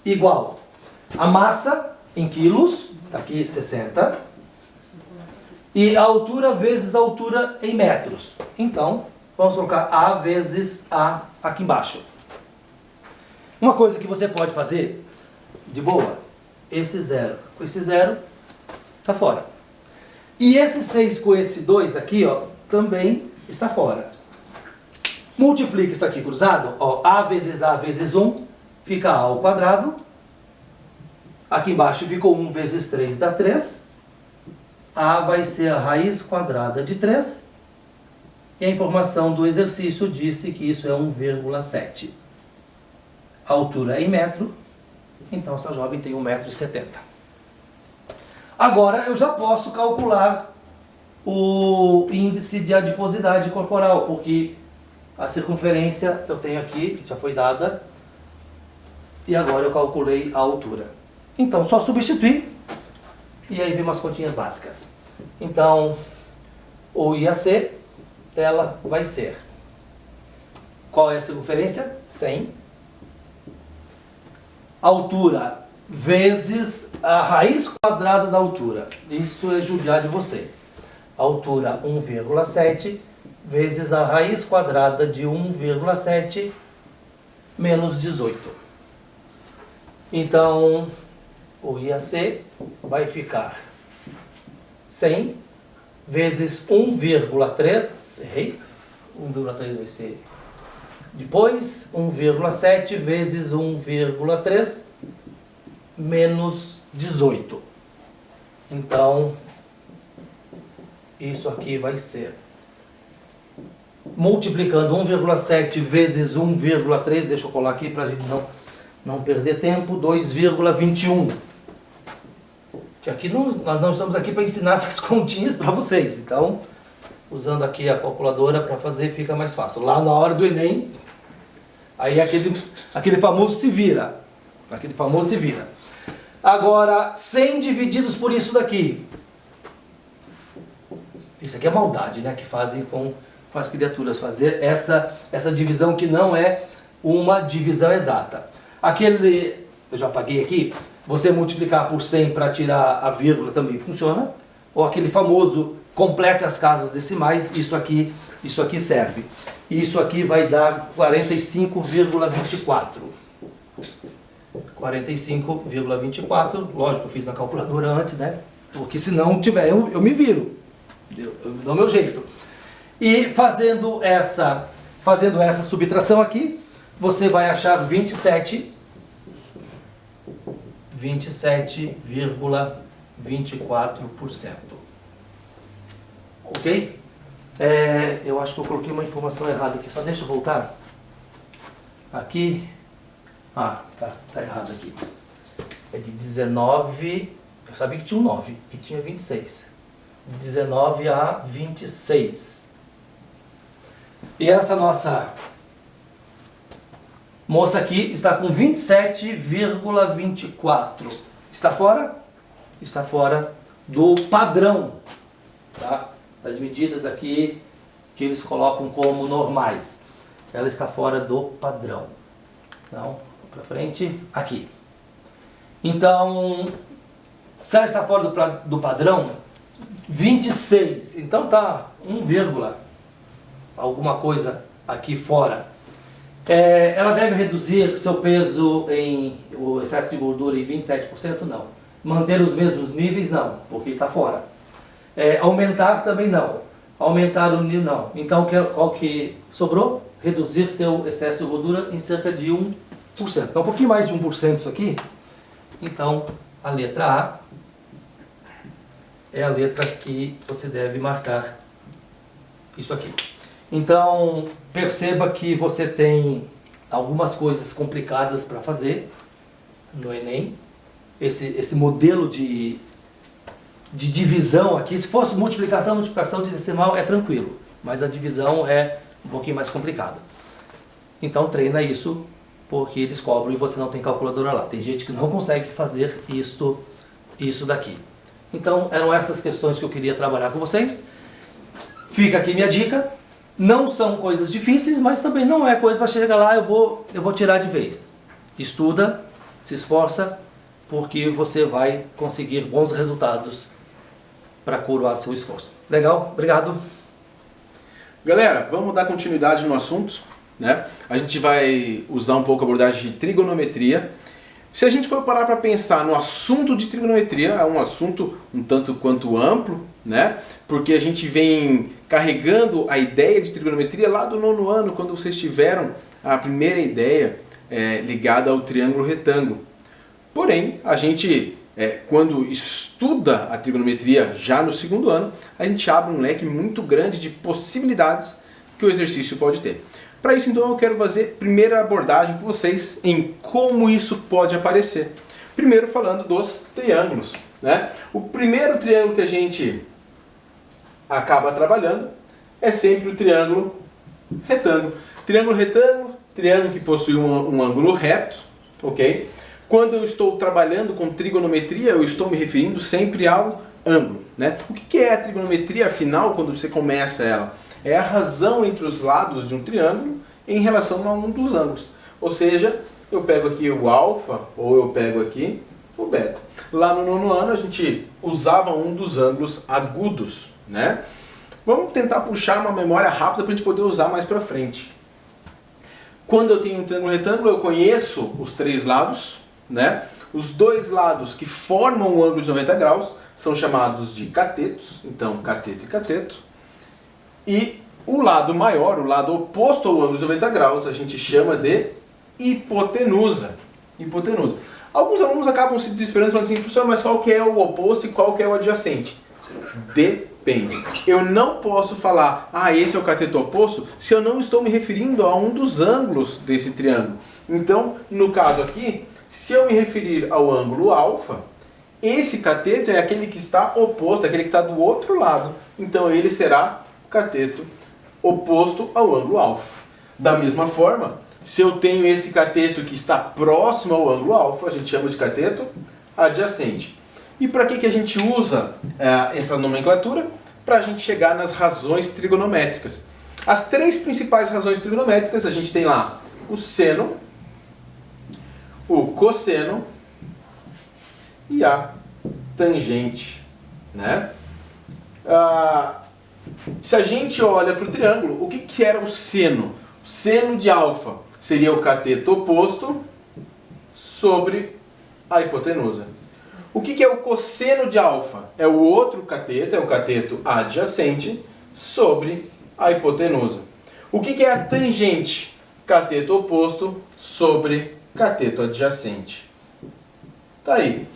Igual. A massa em quilos, está aqui 60. E a altura vezes a altura em metros. Então, vamos colocar A vezes A aqui embaixo. Uma coisa que você pode fazer, de boa, esse 0 com esse 0, está fora. E esse 6 com esse 2 aqui, ó, também está fora. Multiplica isso aqui cruzado, ó, a vezes 1, fica a ao quadrado. Aqui embaixo ficou 1 vezes 3 dá 3. A vai ser a raiz quadrada de 3. E a informação do exercício disse que isso é 1,7. A altura é em metro, então essa jovem tem 1,70 m. Agora eu já posso calcular o índice de adiposidade corporal, porque a circunferência eu tenho aqui, já foi dada, e agora eu calculei a altura. Então só substituir, e aí vem umas continhas básicas. Então, o IAC, ela vai ser, qual é a circunferência? 100. Altura vezes a raiz quadrada da altura. Isso é judiar de vocês. Altura 1,7 vezes a raiz quadrada de 1,7 menos 18. Então, o IAC vai ficar 100 vezes 1,3, errei, 1,3 vai ser depois, 1,7 vezes 1,3 menos 18. Então, isso aqui vai ser, multiplicando 1,7 vezes 1,3, deixa eu colar aqui para a gente não perder tempo, 2,21. Que aqui nós não estamos aqui para ensinar essas continhas para vocês, então, usando aqui a calculadora para fazer fica mais fácil. Lá na hora do Enem, aí aquele famoso se vira. Aquele famoso se vira. Agora, 100 divididos por isso daqui. Isso aqui é maldade, né? Que fazem com as criaturas. Fazer essa divisão que não é uma divisão exata. Aquele, eu já apaguei aqui, você multiplicar por 100 para tirar a vírgula também funciona. Ou aquele famoso complete as casas decimais, isso aqui serve. Isso aqui vai dar 45,24. 45,24, lógico, eu fiz na calculadora antes, né? Porque se não tiver, eu me viro. Eu dou meu jeito. E fazendo essa subtração aqui, você vai achar 27,24%. Ok? Eu acho que eu coloquei uma informação errada aqui, só deixa eu voltar. Aqui, tá errado aqui. É de 19, eu sabia que tinha um 9 e tinha 26. De 19 a 26. E essa nossa moça aqui está com 27,24. Está fora? Está fora do padrão, tá? As medidas aqui que eles colocam como normais. Ela está fora do padrão. Então, para frente, aqui. Então, se ela está fora do padrão, 26. Então tá 1, alguma coisa aqui fora. Ela deve reduzir seu peso o excesso de gordura em 27%? Não. Manter os mesmos níveis? Não, porque está fora. Aumentar também não. Aumentar o nível não. Então qual que sobrou? Reduzir seu excesso de gordura em cerca de 1%. Então um pouquinho mais de 1% isso aqui. Então a letra A é a letra que você deve marcar isso aqui. Então perceba que você tem algumas coisas complicadas para fazer no Enem. Esse modelo de divisão aqui, se fosse multiplicação de decimal é tranquilo, mas a divisão é um pouquinho mais complicada. Então treina isso, porque eles cobram e você não tem calculadora lá. Tem gente que não consegue fazer isso daqui. Então eram essas questões que eu queria trabalhar com vocês. Fica aqui minha dica. Não são coisas difíceis, mas também não é coisa para chegar lá eu vou tirar de vez. Estuda, se esforça, porque você vai conseguir bons resultados para coroar seu esforço. Legal? Obrigado. Galera, vamos dar continuidade no assunto. né? A gente vai usar um pouco a abordagem de trigonometria. Se a gente for parar para pensar no assunto de trigonometria, é um assunto um tanto quanto amplo, né? Porque a gente vem carregando a ideia de trigonometria lá do 9º ano, quando vocês tiveram a primeira ideia ligada ao triângulo retângulo. Porém, a gente, quando estuda a trigonometria já no 2º ano, a gente abre um leque muito grande de possibilidades que o exercício pode ter. Para isso, então, eu quero fazer a primeira abordagem com vocês em como isso pode aparecer. Primeiro falando dos triângulos, né? O primeiro triângulo que a gente acaba trabalhando é sempre o triângulo retângulo. Triângulo retângulo, triângulo que possui um ângulo reto, ok? Quando eu estou trabalhando com trigonometria, eu estou me referindo sempre ao ângulo, né? O que é a trigonometria, afinal, quando você começa ela? É a razão entre os lados de um triângulo em relação a um dos ângulos. Ou seja, eu pego aqui o alfa ou eu pego aqui o beta. Lá no 9º ano a gente usava um dos ângulos agudos, né? Vamos tentar puxar uma memória rápida para a gente poder usar mais para frente. Quando eu tenho um triângulo retângulo, eu conheço os 3 lados, né? Os 2 lados que formam um ângulo de 90 graus são chamados de catetos, então cateto e cateto. E o lado maior, o lado oposto ao ângulo de 90 graus, a gente chama de hipotenusa. Hipotenusa. Alguns alunos acabam se desesperando falando assim, professor, mas qual que é o oposto e qual que é o adjacente? Depende. Eu não posso falar, esse é o cateto oposto, se eu não estou me referindo a um dos ângulos desse triângulo. Então, no caso aqui, se eu me referir ao ângulo alfa, esse cateto é aquele que está oposto, aquele que está do outro lado. Então, ele será cateto oposto ao ângulo alfa. Da mesma forma, se eu tenho esse cateto que está próximo ao ângulo alfa, a gente chama de cateto adjacente. E para que a gente usa essa nomenclatura? Para a gente chegar nas razões trigonométricas. As 3 principais razões trigonométricas, a gente tem lá o seno, o cosseno e a tangente, né? Se a gente olha para o triângulo, o que era o seno? O seno de alfa seria o cateto oposto sobre a hipotenusa. O que é o cosseno de alfa? É o outro cateto, é o cateto adjacente sobre a hipotenusa. O que é a tangente? Cateto oposto sobre cateto adjacente. Tá aí.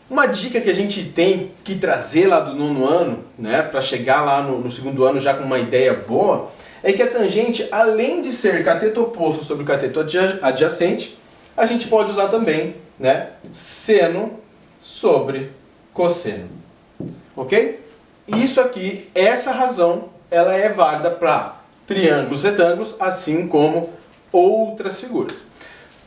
Uma dica que a gente tem que trazer lá do 9º ano, né, para chegar lá no 2º ano já com uma ideia boa, é que a tangente, além de ser cateto oposto sobre cateto adjacente, a gente pode usar também, né, seno sobre cosseno. Ok? Isso aqui, essa razão, ela é válida para triângulos retângulos, assim como outras figuras.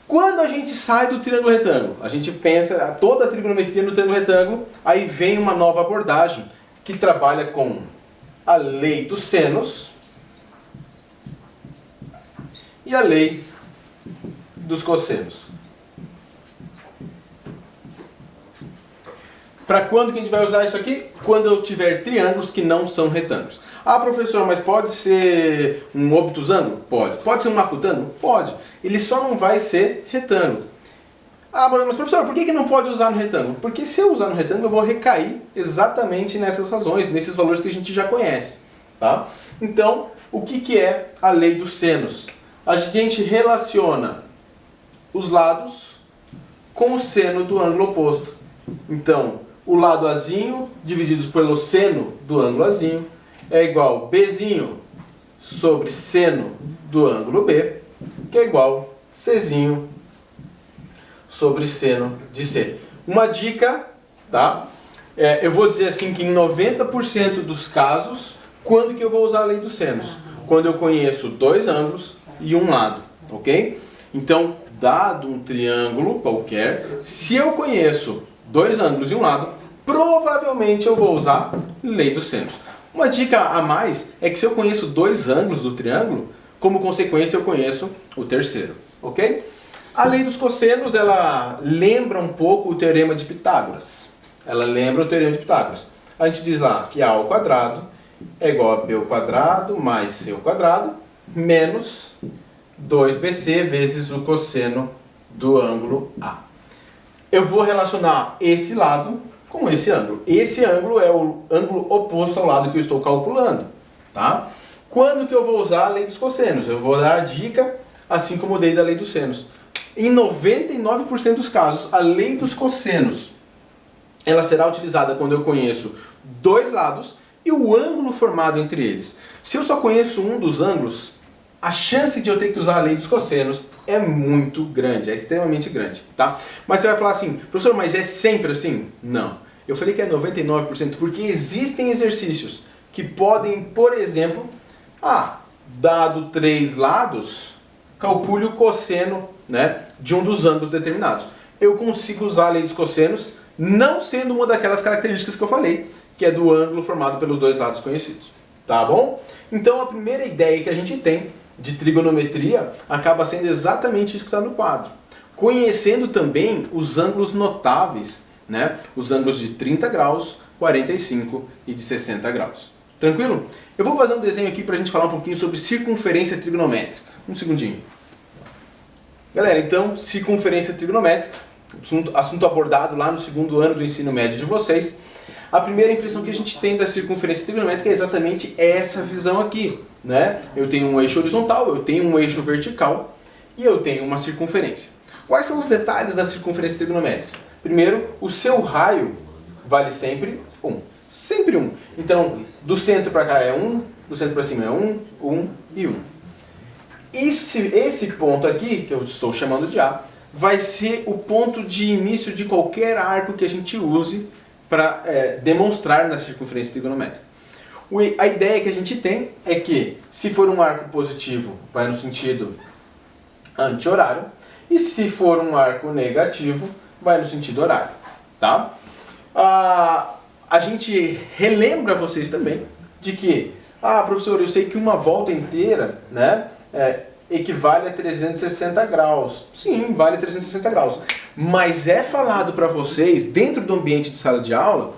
Quando a gente sai do triângulo retângulo, a gente pensa toda a trigonometria no triângulo retângulo, aí vem uma nova abordagem que trabalha com a lei dos senos e a lei dos cossenos. Para quando que a gente vai usar isso aqui? Quando eu tiver triângulos que não são retângulos. Professor, mas pode ser um obtusângulo? Pode. Pode ser um macutângulo? Pode. Ele só não vai ser retângulo. Mas professor, por que não pode usar no retângulo? Porque se eu usar no retângulo, eu vou recair exatamente nessas razões, nesses valores que a gente já conhece. Tá? Então, o que é a lei dos senos? A gente relaciona os lados com o seno do ângulo oposto. Então, o lado Azinho dividido pelo seno do ângulo Azinho é igual Bzinho sobre seno do ângulo B, que é igual Czinho sobre seno de C. Uma dica, tá? Eu vou dizer assim que em 90% dos casos, quando que eu vou usar a lei dos senos? Quando eu conheço 2 ângulos e um lado, ok? Então, dado um triângulo qualquer, se eu conheço 2 ângulos e um lado, provavelmente eu vou usar lei dos senos. Uma dica a mais é que se eu conheço 2 ângulos do triângulo, como consequência eu conheço o terceiro, ok? A lei dos cossenos, ela lembra um pouco o teorema de Pitágoras. Ela lembra o teorema de Pitágoras. A gente diz lá que A ao quadrado é igual a B ao quadrado mais C ao quadrado menos 2BC vezes o cosseno do ângulo A. Eu vou relacionar esse lado com esse ângulo. Esse ângulo é o ângulo oposto ao lado que eu estou calculando, tá? Quando que eu vou usar a lei dos cossenos? Eu vou dar a dica, assim como eu dei da lei dos senos. Em 99% dos casos, a lei dos cossenos, ela será utilizada quando eu conheço dois lados e o ângulo formado entre eles. Se eu só conheço um dos ângulos, a chance de eu ter que usar a lei dos cossenos é muito grande, é extremamente grande, tá? Mas você vai falar assim, professor, mas é sempre assim? Não. Eu falei que é 99% porque existem exercícios que podem, por exemplo, dado três lados, calcule o cosseno, né, de um dos ângulos determinados. Eu consigo usar a lei dos cossenos, não sendo uma daquelas características que eu falei, que é do ângulo formado pelos dois lados conhecidos. Tá bom? Então a primeira ideia que a gente tem de trigonometria acaba sendo exatamente isso que está no quadro. Conhecendo também os ângulos notáveis, né? Os ângulos de 30 graus, 45 e de 60 graus. Tranquilo? Eu vou fazer um desenho aqui para a gente falar um pouquinho sobre circunferência trigonométrica. Um segundinho. Galera, então, circunferência trigonométrica, assunto abordado lá no segundo ano do ensino médio de vocês. A primeira impressão que a gente tem da circunferência trigonométrica é exatamente essa visão aqui, né? Eu tenho um eixo horizontal, eu tenho um eixo vertical e eu tenho uma circunferência. Quais são os detalhes da circunferência trigonométrica? Primeiro, o seu raio vale sempre 1. Sempre 1. Então, do centro para cá é 1, do centro para cima é 1, 1 e 1. Esse ponto aqui, que eu estou chamando de A, vai ser o ponto de início de qualquer arco que a gente use para demonstrar na circunferência trigonométrica. A ideia que a gente tem é que, se for um arco positivo, vai no sentido anti-horário, e se for um arco negativo, vai no sentido horário. Tá? A gente relembra vocês também de que, professor, eu sei que uma volta inteira, né, equivale a 360 graus. Sim, vale 360 graus. Mas é falado para vocês, dentro do ambiente de sala de aula,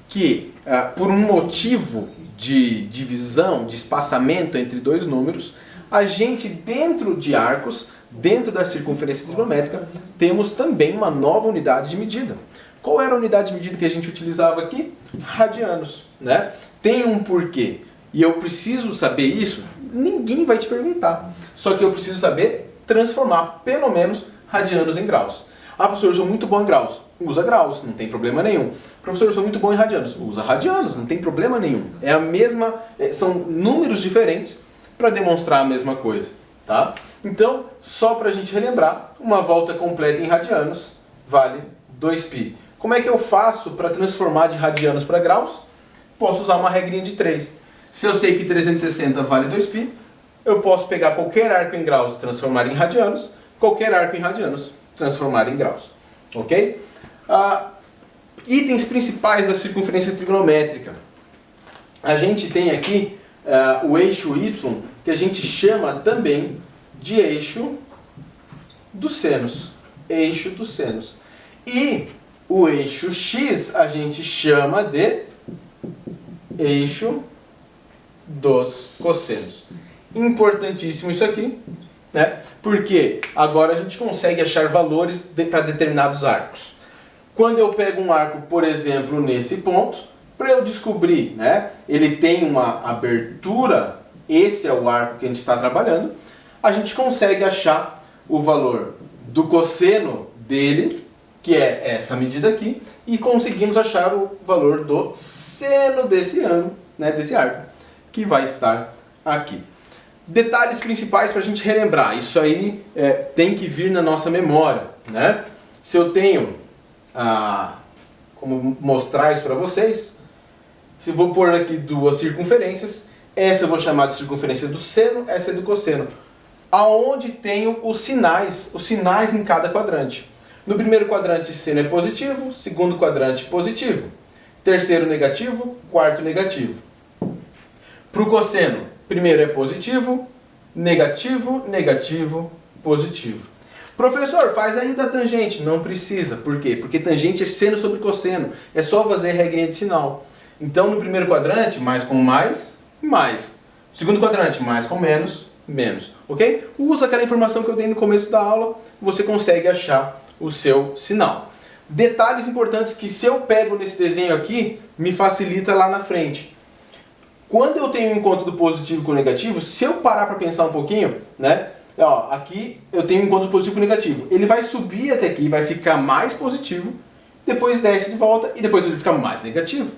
que por um motivo de divisão, de espaçamento entre dois números, a gente, dentro de arcos, dentro da circunferência trigonométrica, temos também uma nova unidade de medida. Qual era a unidade de medida que a gente utilizava aqui? Radianos, né? Tem um porquê. E eu preciso saber isso? Ninguém vai te perguntar. Só que eu preciso saber transformar, pelo menos, radianos em graus. Professor, eu sou muito bom em graus. Usa graus, não tem problema nenhum. Professor, eu sou muito bom em radianos. Usa radianos, não tem problema nenhum. É a mesma, são números diferentes para demonstrar a mesma coisa, tá? Então, só para a gente relembrar, uma volta completa em radianos vale 2π. Como é que eu faço para transformar de radianos para graus? Posso usar uma regrinha de 3. Se eu sei que 360 vale 2π, eu posso pegar qualquer arco em graus e transformar em radianos, qualquer arco em radianos transformar em graus. Ok? Itens principais da circunferência trigonométrica. A gente tem aqui o eixo Y, que a gente chama também de eixo dos senos. Eixo dos senos. E o eixo X a gente chama de eixo dos cossenos. Importantíssimo isso aqui, né? Porque agora a gente consegue achar valores para determinados arcos. Quando eu pego um arco, por exemplo, nesse ponto, para eu descobrir, né, ele tem uma abertura, esse é o arco que a gente está trabalhando, a gente consegue achar o valor do cosseno dele, que é essa medida aqui, e conseguimos achar o valor do seno desse ângulo, né, desse arco, que vai estar aqui. Detalhes principais para a gente relembrar, isso aí tem que vir na nossa memória, né? Se eu tenho como mostrar isso para vocês, se eu vou pôr aqui duas circunferências, essa eu vou chamar de circunferência do seno, essa é do cosseno, aonde tenho os sinais em cada quadrante. No primeiro quadrante, seno é positivo, segundo quadrante, positivo, terceiro negativo, quarto negativo. Para o cosseno, primeiro é positivo, negativo, negativo, positivo. Professor, faz aí da tangente. Não precisa. Por quê? Porque tangente é seno sobre cosseno. É só fazer a regrinha de sinal. Então, no primeiro quadrante, mais com mais, mais. Segundo quadrante, mais com menos, menos, ok? Usa aquela informação que eu dei no começo da aula, você consegue achar o seu sinal. Detalhes importantes que se eu pego nesse desenho aqui, me facilita lá na frente. Quando eu tenho um encontro do positivo com o negativo, se eu parar para pensar um pouquinho, né? Ó, aqui eu tenho um encontro do positivo com o negativo. Ele vai subir até aqui, vai ficar mais positivo, depois desce de volta e depois ele fica mais negativo.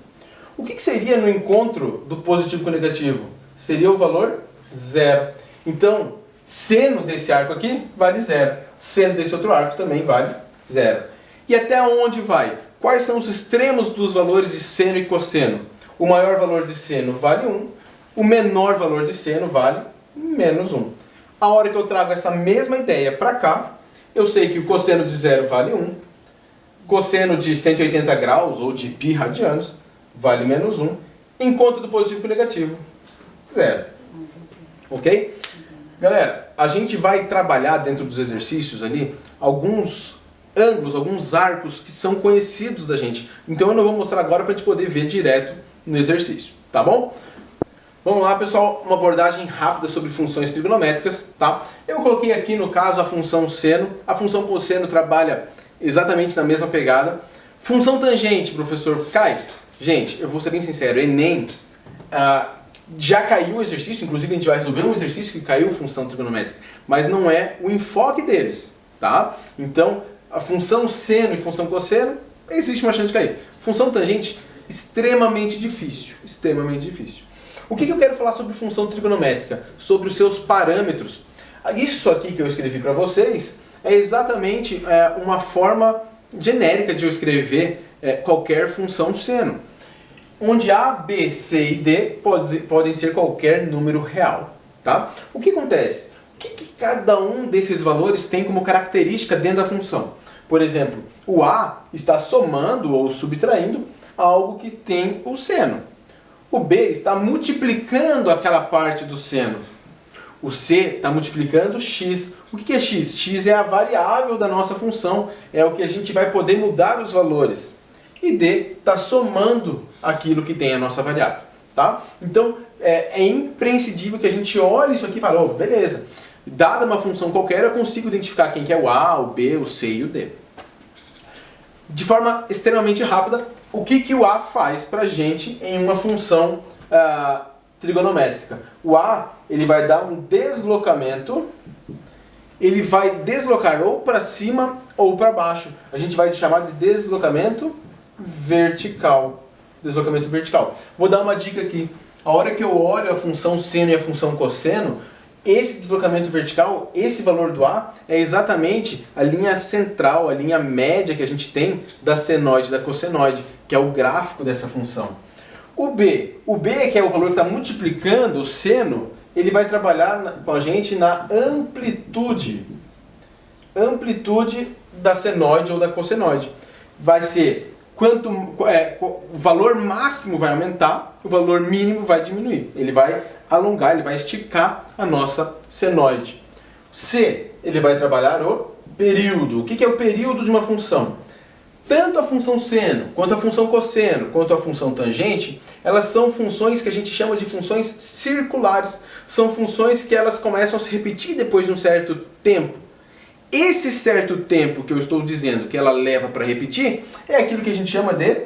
O que seria no encontro do positivo com o negativo? Seria o valor 0. Então, seno desse arco aqui vale 0. Seno desse outro arco também vale 0. E até onde vai? Quais são os extremos dos valores de seno e cosseno? O maior valor de seno vale 1. O menor valor de seno vale menos 1. A hora que eu trago essa mesma ideia para cá, eu sei que o cosseno de 0 vale 1. Cosseno de 180 graus ou de π radianos vale menos 1. Encontro do positivo com o negativo, 0. Ok? Galera, a gente vai trabalhar dentro dos exercícios ali alguns ângulos, alguns arcos que são conhecidos da gente. Então eu não vou mostrar agora para a gente poder ver direto no exercício, tá bom? Vamos lá, pessoal, uma abordagem rápida sobre funções trigonométricas, tá? Eu coloquei aqui no caso a função seno. A função cosseno trabalha exatamente na mesma pegada. Função tangente, professor Caio. Gente, eu vou ser bem sincero, Enem já caiu o exercício, inclusive a gente vai resolver um exercício que caiu função trigonométrica, mas não é o enfoque deles, tá? Então, a função seno e função cosseno, existe uma chance de cair. Função tangente, extremamente difícil, extremamente difícil. O que eu quero falar sobre função trigonométrica? Sobre os seus parâmetros. Isso aqui que eu escrevi para vocês é exatamente uma forma genérica de eu escrever qualquer função seno. Onde A, B, C e D podem ser qualquer número real. Tá? O que acontece? O que cada um desses valores tem como característica dentro da função? Por exemplo, o A está somando ou subtraindo algo que tem o seno. O B está multiplicando aquela parte do seno. O C está multiplicando x. O que é x? X é a variável da nossa função, é o que a gente vai poder mudar os valores. E D está somando aquilo que tem a nossa variável. Tá? Então, é imprescindível que a gente olhe isso aqui e fale, oh, beleza, dada uma função qualquer, eu consigo identificar quem que é o A, o B, o C e o D. De forma extremamente rápida, o que o A faz para a gente em uma função trigonométrica? O A ele vai dar um deslocamento, ele vai deslocar ou para cima ou para baixo. A gente vai chamar de deslocamento vertical. Deslocamento vertical. Vou dar uma dica aqui. A hora que eu olho a função seno e a função cosseno, esse deslocamento vertical, esse valor do A, é exatamente a linha central, a linha média que a gente tem da senoide e da cossenoide, que é o gráfico dessa função. O B, que é o valor que está multiplicando o seno, ele vai trabalhar com a gente na amplitude. Amplitude da senoide ou da cossenoide. Vai ser o valor máximo vai aumentar, o valor mínimo vai diminuir. Ele vai alongar, ele vai esticar a nossa senoide. C, ele vai trabalhar o período. O que é o período de uma função? Tanto a função seno, quanto a função cosseno, quanto a função tangente, elas são funções que a gente chama de funções circulares. São funções que elas começam a se repetir depois de um certo tempo. Esse certo tempo que eu estou dizendo que ela leva para repetir é aquilo que a gente chama de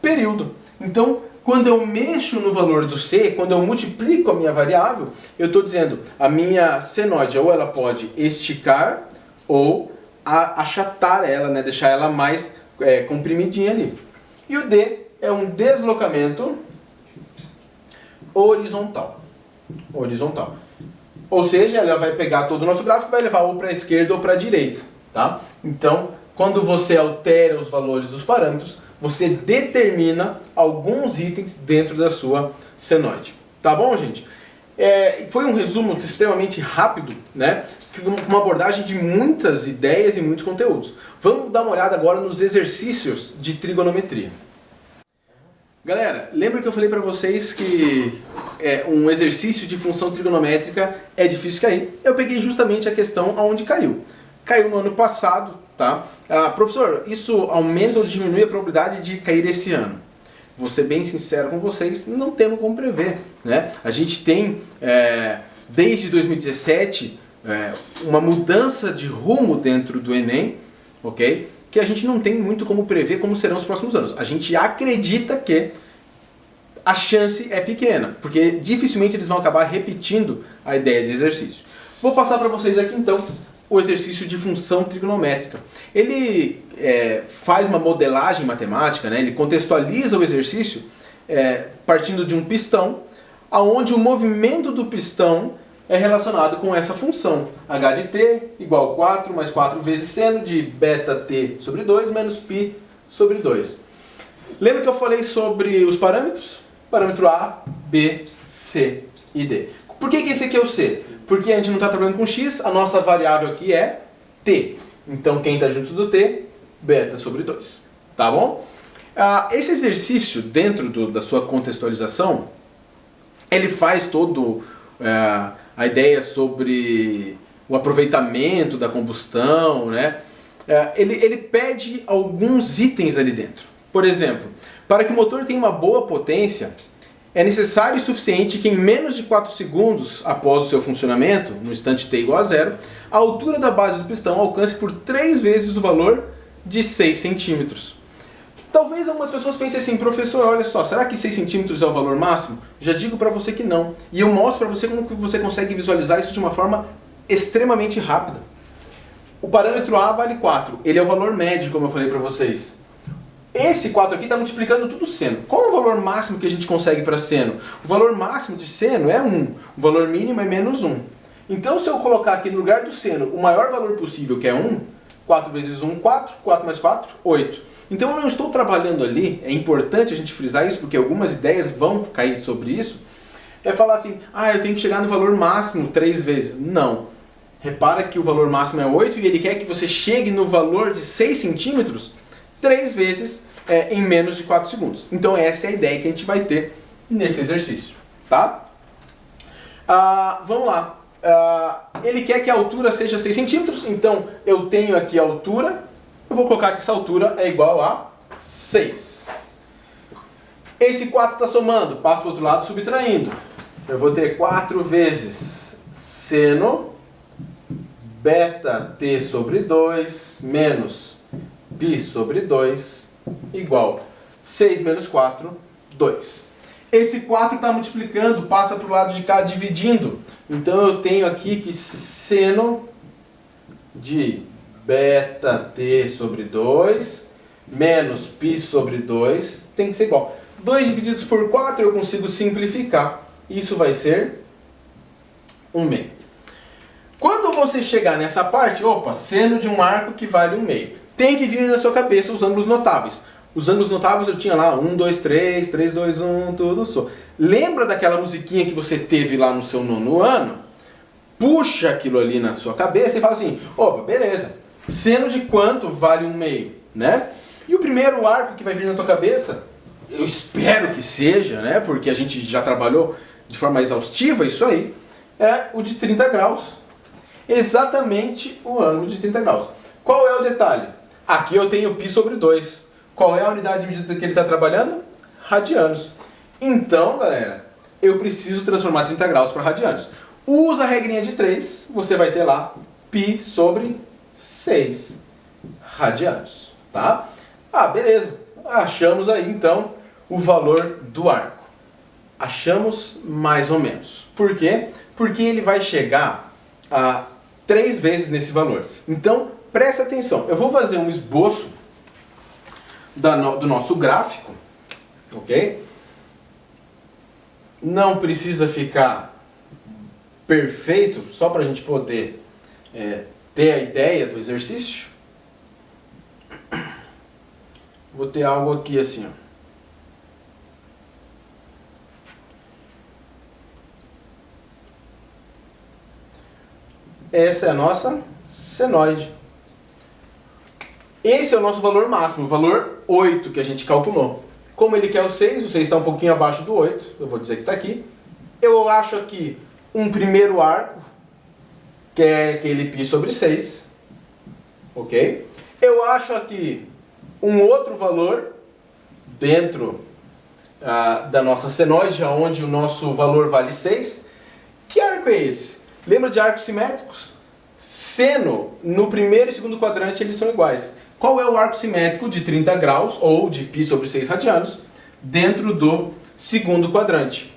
período. Então, quando eu mexo no valor do C, quando eu multiplico a minha variável, eu estou dizendo a minha senoide ou ela pode esticar ou achatar ela, né, deixar ela mais comprimidinha ali. E o D é um deslocamento horizontal. Ou seja, ela vai pegar todo o nosso gráfico e vai levar ou para a esquerda ou para a direita. Tá? Então, quando você altera os valores dos parâmetros, você determina alguns itens dentro da sua senoide. Tá bom, gente? Foi um resumo extremamente rápido, né? Uma abordagem de muitas ideias e muitos conteúdos. Vamos dar uma olhada agora nos exercícios de trigonometria. Galera, lembra que eu falei para vocês que um exercício de função trigonométrica é difícil cair? Eu peguei justamente a questão aonde caiu. Caiu no ano passado, tá? Professor, isso aumenta ou diminui a probabilidade de cair esse ano? Vou ser bem sincero com vocês, não temos como prever, né? A gente tem desde 2017, uma mudança de rumo dentro do Enem, ok? Que a gente não tem muito como prever como serão os próximos anos. A gente acredita que a chance é pequena, porque dificilmente eles vão acabar repetindo a ideia de exercício. Vou passar para vocês aqui então o exercício de função trigonométrica. Ele faz uma modelagem matemática, né? Ele contextualiza o exercício partindo de um pistão, aonde o movimento do pistão é relacionado com essa função. H de t igual 4 mais 4 vezes seno de beta t sobre 2 menos π sobre 2. Lembra que eu falei sobre os parâmetros? Parâmetro A, B, C e D. Por que esse aqui é o C? Porque a gente não está trabalhando com x, a nossa variável aqui é t. Então quem está junto do t? Beta sobre 2. Tá bom? Esse exercício, dentro da sua contextualização, ele faz todo a ideia sobre o aproveitamento da combustão, né? Ele pede alguns itens ali dentro. Por exemplo, para que o motor tenha uma boa potência, é necessário e suficiente que em menos de 4 segundos após o seu funcionamento, no instante t igual a 0, a altura da base do pistão alcance por 3 vezes o valor de 6 centímetros. Talvez algumas pessoas pensem assim, professor, olha só, será que 6 centímetros é o valor máximo? Já digo para você que não. E eu mostro para você como que você consegue visualizar isso de uma forma extremamente rápida. O parâmetro A vale 4. Ele é o valor médio, como eu falei para vocês. Esse 4 aqui está multiplicando tudo seno. Qual é o valor máximo que a gente consegue para seno? O valor máximo de seno é 1. O valor mínimo é menos 1. Então, se eu colocar aqui no lugar do seno o maior valor possível, que é 1, 4 vezes 1, 4. 4 mais 4, 8. Então, eu não estou trabalhando ali, é importante a gente frisar isso, porque algumas ideias vão cair sobre isso, é falar assim, eu tenho que chegar no valor máximo 3 vezes. Não. Repara que o valor máximo é 8 e ele quer que você chegue no valor de 6 centímetros 3 vezes em menos de 4 segundos. Então essa é a ideia que a gente vai ter nesse exercício, tá? Vamos lá. Ele quer que a altura seja 6 centímetros, então eu tenho aqui a altura, eu vou colocar que essa altura é igual a 6. Esse 4 está somando, passa para o outro lado subtraindo. Eu vou ter 4 vezes seno beta t sobre 2 menos π sobre 2 igual 6 menos 4, 2. Esse 4 está multiplicando, passa para o lado de cá dividindo. Então eu tenho aqui que seno de beta t sobre 2 menos π sobre 2 tem que ser igual. 2 divididos por 4 eu consigo simplificar. Isso vai ser 1/2. Quando você chegar nessa parte, seno de um arco que vale 1/2. Tem que vir na sua cabeça os ângulos notáveis. Os ângulos notáveis eu tinha lá 1, 2, 3, 3, 2, 1, tudo só. Lembra daquela musiquinha que você teve lá no seu 9º ano? Puxa aquilo ali na sua cabeça e fala assim, beleza, seno de quanto vale 1/2, né? E o primeiro arco que vai vir na tua cabeça, eu espero que seja, né? Porque a gente já trabalhou de forma exaustiva isso aí, é o de 30 graus. Exatamente o ângulo de 30 graus. Qual é o detalhe? Aqui eu tenho π sobre 2. Qual é a unidade de medida que ele está trabalhando? Radianos. Então, galera, eu preciso transformar 30 graus para radianos. Usa a regrinha de 3, você vai ter lá π sobre 6 radianos. Tá? Beleza. Achamos aí, então, o valor do arco. Achamos mais ou menos. Por quê? Porque ele vai chegar a 3 vezes nesse valor. Então, presta atenção. Eu vou fazer um esboço do nosso gráfico, ok? Não precisa ficar perfeito, só para a gente poder ter a ideia do exercício. Vou ter algo aqui assim, Essa é a nossa senoide. Esse é o nosso valor máximo, o valor 8 que a gente calculou. Como ele quer o 6 está um pouquinho abaixo do 8, eu vou dizer que está aqui. Eu acho aqui um primeiro arco, que é aquele π sobre 6. Ok? Eu acho aqui um outro valor dentro da nossa senoide, onde o nosso valor vale 6. Que arco é esse? Lembra de arcos simétricos? Seno, no primeiro e segundo quadrante, eles são iguais. Qual é o arco simétrico de 30 graus, ou de π sobre 6 radianos, dentro do segundo quadrante?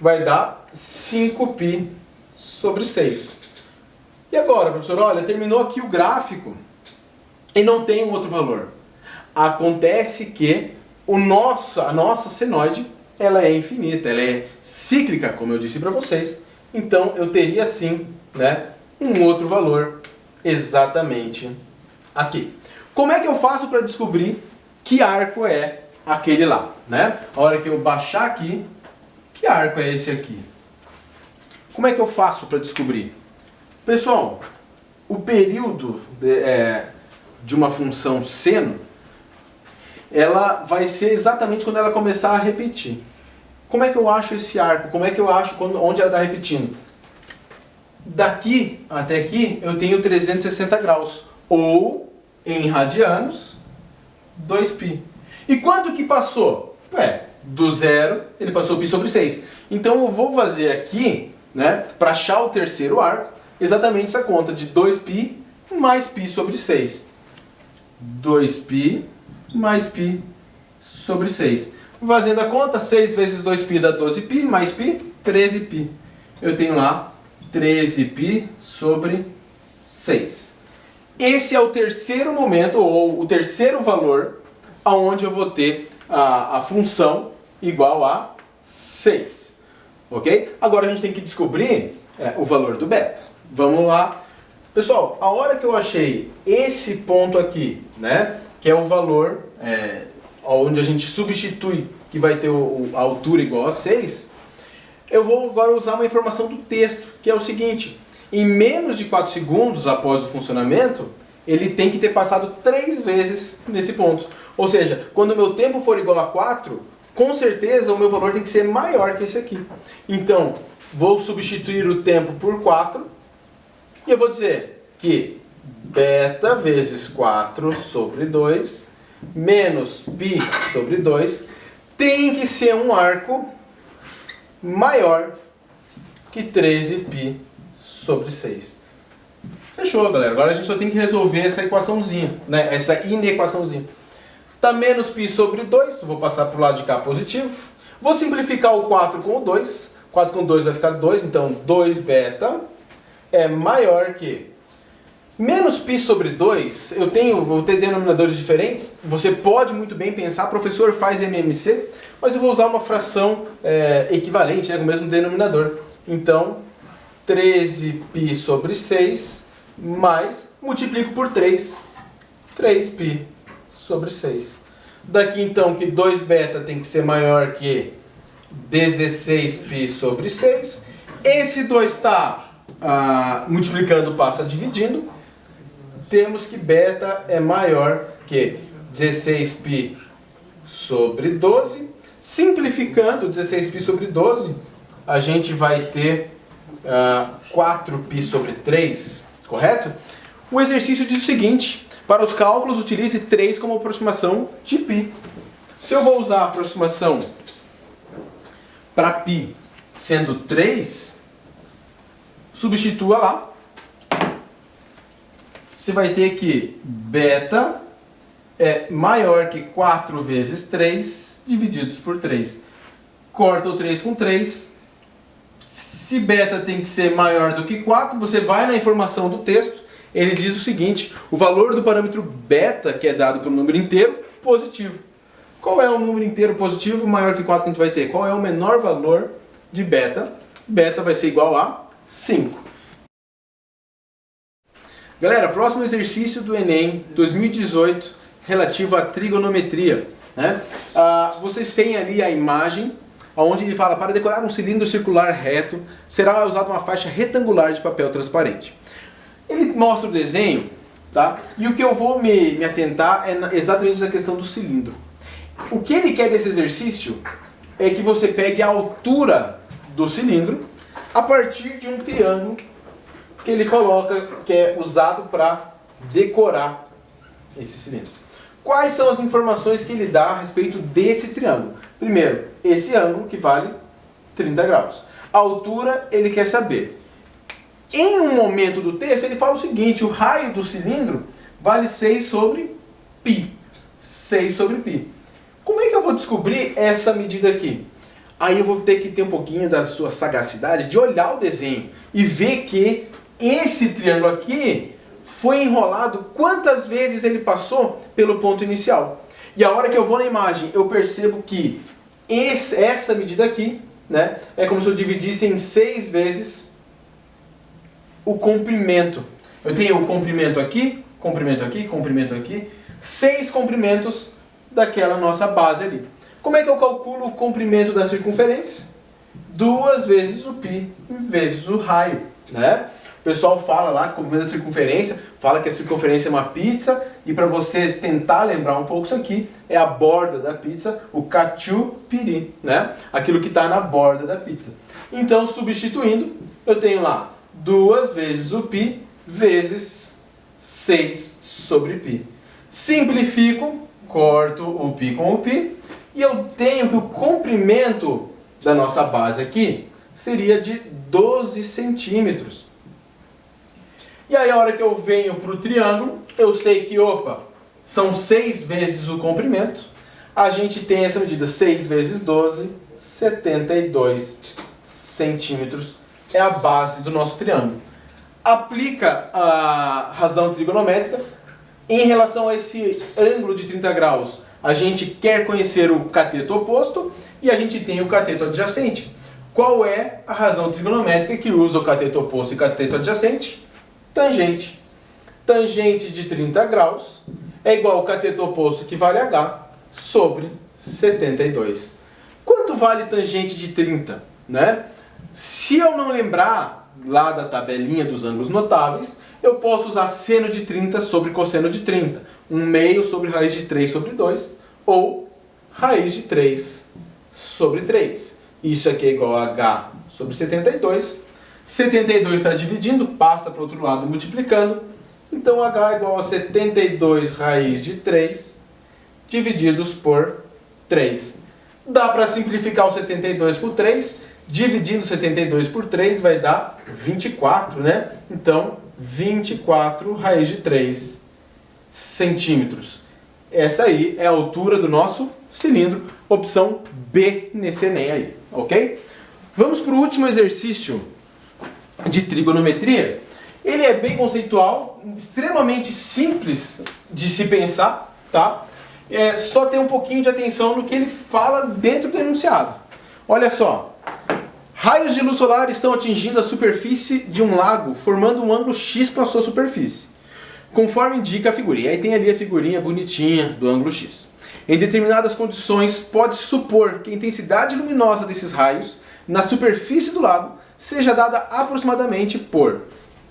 Vai dar 5π sobre 6. E agora, professor, olha, terminou aqui o gráfico e não tem um outro valor. Acontece que a nossa senoide, ela é infinita, ela é cíclica, como eu disse para vocês. Então, eu teria sim, né, um outro valor exatamente aqui. Como é que eu faço para descobrir que arco é aquele lá, né? A hora que eu baixar aqui, que arco é esse aqui? Como é que eu faço para descobrir? Pessoal, o período de uma função seno, ela vai ser exatamente quando ela começar a repetir. Como é que eu acho esse arco? Como é que eu acho onde ela está repetindo? Daqui até aqui eu tenho 360 graus, ou em radianos, 2π. E quanto que passou? Do zero ele passou π sobre 6. Então eu vou fazer aqui, né, para achar o terceiro arco, exatamente essa conta de 2π mais π sobre 6. 2π mais π sobre 6. Fazendo a conta, 6 vezes 2π dá 12π, mais π, 13π. Eu tenho lá 13π sobre 6. Esse é o terceiro momento, ou o terceiro valor, aonde eu vou ter a função igual a 6. Ok? Agora a gente tem que descobrir o valor do beta. Vamos lá. Pessoal, a hora que eu achei esse ponto aqui, né, que é o valor onde a gente substitui que vai ter a altura igual a 6, eu vou agora usar uma informação do texto, que é o seguinte: em menos de 4 segundos após o funcionamento, ele tem que ter passado 3 vezes nesse ponto. Ou seja, quando o meu tempo for igual a 4, com certeza o meu valor tem que ser maior que esse aqui. Então, vou substituir o tempo por 4, e eu vou dizer que beta vezes 4 sobre 2, menos π sobre 2, tem que ser um arco maior que 13π sobre 6. Fechou, galera. Agora a gente só tem que resolver essa equaçãozinha, né? Essa inequaçãozinha. Tá menos π sobre 2, vou passar para o lado de cá positivo. Vou simplificar o 4 com o 2. 4 com 2 vai ficar 2, então 2 beta é maior que menos π sobre 2. Vou ter denominadores diferentes. Você pode muito bem pensar, professor, faz MMC, mas eu vou usar uma fração equivalente, né, com o mesmo denominador. Então, 13π sobre 6 mais, multiplico por 3, 3π sobre 6. Daqui então que 2 beta tem que ser maior que 16π sobre 6. Esse 2 está multiplicando, passa dividindo. Temos que beta é maior que 16π sobre 12. Simplificando 16π sobre 12, a gente vai ter 4π sobre 3, correto? O exercício diz o seguinte: para os cálculos, utilize 3 como aproximação de π. Se eu vou usar a aproximação para π sendo 3, substitua lá. Você vai ter que beta é maior que 4 vezes 3 divididos por 3. Corta o 3 com 3. Se beta tem que ser maior do que 4, você vai na informação do texto. Ele diz o seguinte: o valor do parâmetro beta, que é dado por um número inteiro, positivo. Qual é o número inteiro positivo maior que 4 que a gente vai ter? Qual é o menor valor de beta? Beta vai ser igual a 5. Galera, próximo exercício do Enem 2018, relativo à trigonometria, né? Vocês têm ali a imagem, onde ele fala: para decorar um cilindro circular reto, será usada uma faixa retangular de papel transparente. Ele mostra o desenho, tá? E o que eu vou me atentar é exatamente na questão do cilindro. O que ele quer desse exercício é que você pegue a altura do cilindro a partir de um triângulo que ele coloca, que é usado para decorar esse cilindro. Quais são as informações que ele dá a respeito desse triângulo? Primeiro, esse ângulo que vale 30 graus. A altura ele quer saber. Em um momento do texto ele fala o seguinte, o raio do cilindro vale 6 sobre π. 6 sobre π. Como é que eu vou descobrir essa medida aqui? Aí eu vou ter que ter um pouquinho da sua sagacidade de olhar o desenho e ver que esse triângulo aqui foi enrolado, quantas vezes ele passou pelo ponto inicial. E a hora que eu vou na imagem, eu percebo que essa medida aqui, né, é como se eu dividisse em 6 vezes o comprimento. Eu tenho o comprimento aqui, comprimento aqui, comprimento aqui, 6 comprimentos daquela nossa base ali. Como é que eu calculo o comprimento da circunferência? 2 vezes o π vezes o raio, né? O pessoal fala lá, comprimento da circunferência, fala que a circunferência é uma pizza, e para você tentar lembrar um pouco isso aqui, é a borda da pizza, o cachupiri, né? Aquilo que está na borda da pizza. Então, substituindo, eu tenho lá 2 vezes o π vezes 6 sobre π. Simplifico, corto o π com o π, e eu tenho que o comprimento da nossa base aqui seria de 12 centímetros. E aí a hora que eu venho para o triângulo, eu sei que, opa, são 6 vezes o comprimento. A gente tem essa medida, 6 vezes 12, 72 centímetros. É a base do nosso triângulo. Aplica a razão trigonométrica. Em relação a esse ângulo de 30 graus, a gente quer conhecer o cateto oposto e a gente tem o cateto adjacente. Qual é a razão trigonométrica que usa o cateto oposto e cateto adjacente? Tangente. Tangente de 30 graus é igual ao cateto oposto, que vale h, sobre 72. Quanto vale tangente de 30? Né? Se eu não lembrar lá da tabelinha dos ângulos notáveis, eu posso usar seno de 30 sobre cosseno de 30. 1/2 sobre raiz de 3 sobre 2, ou raiz de 3 sobre 3. Isso aqui é igual a h sobre 72. 72 está dividindo, passa para o outro lado multiplicando. Então h é igual a 72 raiz de 3 divididos por 3. Dá para simplificar o 72 por 3. Dividindo 72 por 3 vai dar 24, né? Então, 24 raiz de 3 centímetros. Essa aí é a altura do nosso cilindro. Opção B nesse Enem aí, ok? Vamos para o último exercício de trigonometria. Ele é bem conceitual, extremamente simples de se pensar, tá? Só ter um pouquinho de atenção no que ele fala dentro do enunciado. Olha só. Raios de luz solar estão atingindo a superfície de um lago, formando um ângulo X com a sua superfície, conforme indica a figurinha. Aí tem ali a figurinha bonitinha do ângulo X. Em determinadas condições, pode-se supor que a intensidade luminosa desses raios na superfície do lago seja dada aproximadamente por...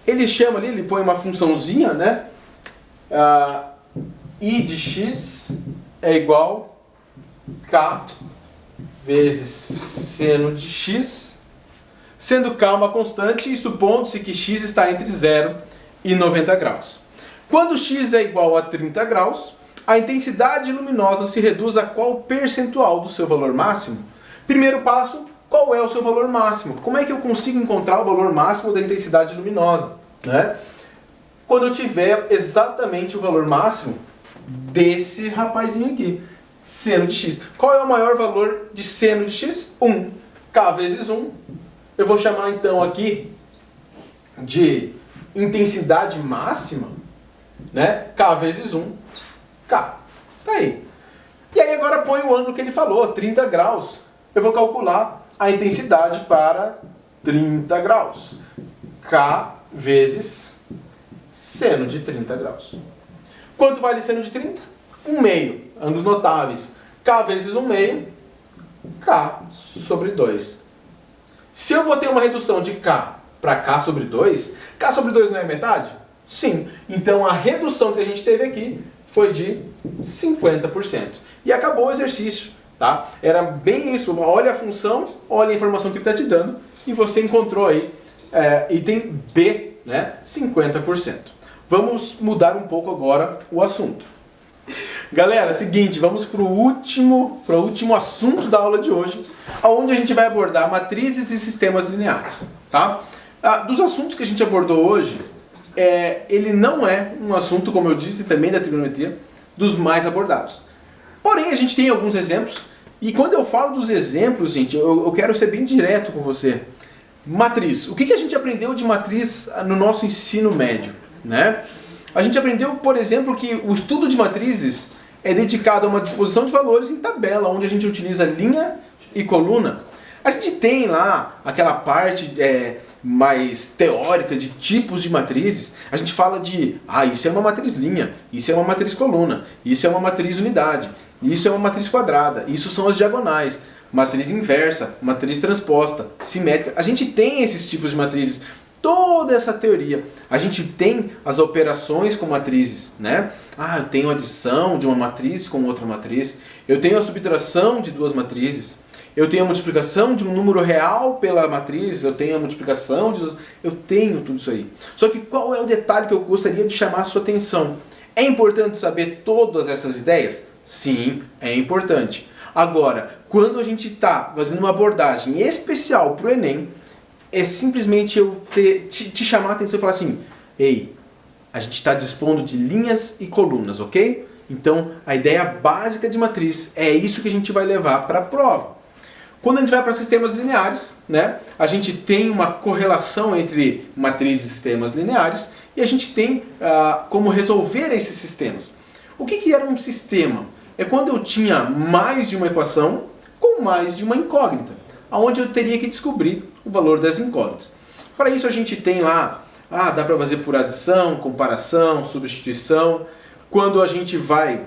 Ele chama ali, ele põe uma funçãozinha, né? I de x é igual K vezes seno de x, sendo K uma constante e supondo-se que x está entre 0 e 90 graus. Quando x é igual a 30 graus, a intensidade luminosa se reduz a qual percentual do seu valor máximo? Primeiro passo, qual é o seu valor máximo? Como é que eu consigo encontrar o valor máximo da intensidade luminosa? Né? Quando eu tiver exatamente o valor máximo desse rapazinho aqui, seno de x. Qual é o maior valor de seno de x? 1. K vezes 1. Eu vou chamar então aqui de intensidade máxima, né? K vezes 1. K. Tá aí. E aí agora põe o ângulo que ele falou, 30 graus. Eu vou calcular a intensidade para 30 graus. K vezes seno de 30 graus. Quanto vale seno de 30? 1/2. Ângulos notáveis. K vezes 1/2. K sobre 2. Se eu vou ter uma redução de K para K sobre 2, K sobre 2 não é metade? Sim. Então a redução que a gente teve aqui foi de 50%. E acabou o exercício. Tá? Era bem isso. Olha a função, olha a informação que ele está te dando e você encontrou aí item B, né? 50%. Vamos mudar um pouco agora o assunto. Galera, seguinte, vamos pro último assunto da aula de hoje, onde a gente vai abordar matrizes e sistemas lineares, tá? Dos assuntos que a gente abordou hoje, ele não é um assunto, como eu disse, também da trigonometria, dos mais abordados. Porém, a gente tem alguns exemplos, e quando eu falo dos exemplos, gente, eu quero ser bem direto com você. Matriz. O que a gente aprendeu de matriz no nosso ensino médio, né? A gente aprendeu, por exemplo, que o estudo de matrizes é dedicado a uma disposição de valores em tabela, onde a gente utiliza linha e coluna. A gente tem lá aquela parte mais teórica de tipos de matrizes. A gente fala de, isso é uma matriz linha, isso é uma matriz coluna, isso é uma matriz unidade, isso é uma matriz quadrada, isso são as diagonais, matriz inversa, matriz transposta, simétrica. A gente tem esses tipos de matrizes. Toda essa teoria. A gente tem as operações com matrizes, né? Eu tenho adição de uma matriz com outra matriz. Eu tenho a subtração de duas matrizes. Eu tenho a multiplicação de um número real pela matriz. Eu tenho a multiplicação de... Eu tenho tudo isso aí. Só que qual é o detalhe que eu gostaria de chamar a sua atenção? É importante saber todas essas ideias? Sim, é importante. Agora, quando a gente está fazendo uma abordagem especial para o Enem, é simplesmente eu te chamar a atenção e falar assim, ei, a gente está dispondo de linhas e colunas, ok? Então, a ideia básica de matriz é isso que a gente vai levar para a prova. Quando a gente vai para sistemas lineares, né, a gente tem uma correlação entre matrizes e sistemas lineares e a gente tem como resolver esses sistemas. O que era um sistema? É quando eu tinha mais de uma equação com mais de uma incógnita, onde eu teria que descobrir o valor das incógnitas. Para isso a gente tem lá, dá para fazer por adição, comparação, substituição. Quando a gente vai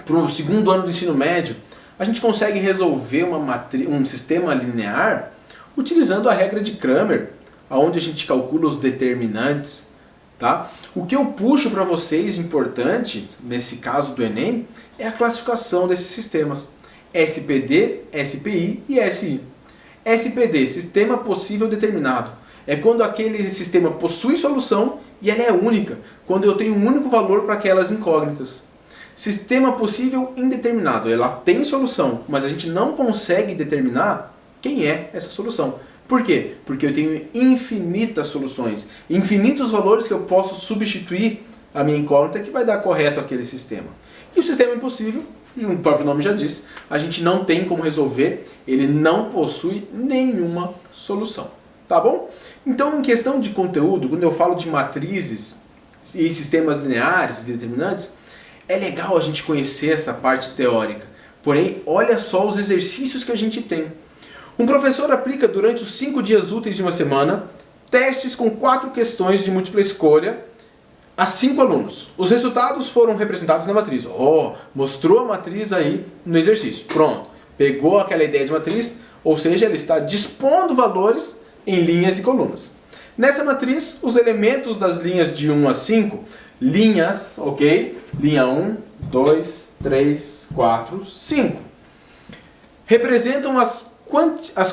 para o segundo ano do ensino médio, a gente consegue resolver um sistema linear utilizando a regra de Cramer, onde a gente calcula os determinantes. Tá? O que eu puxo para vocês, importante, nesse caso do Enem, é a classificação desses sistemas. SPD, SPI e SI. SPD, sistema possível determinado. É quando aquele sistema possui solução e ela é única, quando eu tenho um único valor para aquelas incógnitas. Sistema possível indeterminado, ela tem solução, mas a gente não consegue determinar quem é essa solução. Por quê? Porque eu tenho infinitas soluções, infinitos valores que eu posso substituir a minha incógnita que vai dar correto aquele sistema. E o sistema impossível, o próprio nome já diz, a gente não tem como resolver, ele não possui nenhuma solução. Tá bom? Então, em questão de conteúdo, quando eu falo de matrizes e sistemas lineares e determinantes, é legal a gente conhecer essa parte teórica. Porém, olha só os exercícios que a gente tem. Um professor aplica durante os 5 dias úteis de uma semana testes com 4 questões de múltipla escolha a 5 alunos. Os resultados foram representados na matriz. Mostrou a matriz aí no exercício. Pronto. Pegou aquela ideia de matriz, ou seja, ele está dispondo valores em linhas e colunas. Nessa matriz, os elementos das linhas de 1 a 5, linhas, ok? Linha 1, 2, 3, 4, 5. Representam as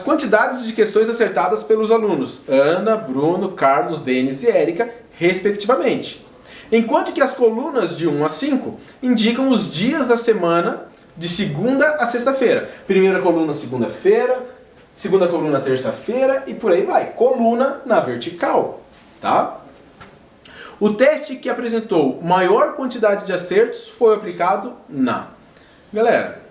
quantidades de questões acertadas pelos alunos Ana, Bruno, Carlos, Denis e Érica, respectivamente. Enquanto que as colunas de 1 a 5 indicam os dias da semana de segunda a sexta-feira. Primeira coluna, segunda-feira, segunda coluna, terça-feira e por aí vai. Coluna na vertical, tá? O teste que apresentou maior quantidade de acertos foi aplicado na... Galera,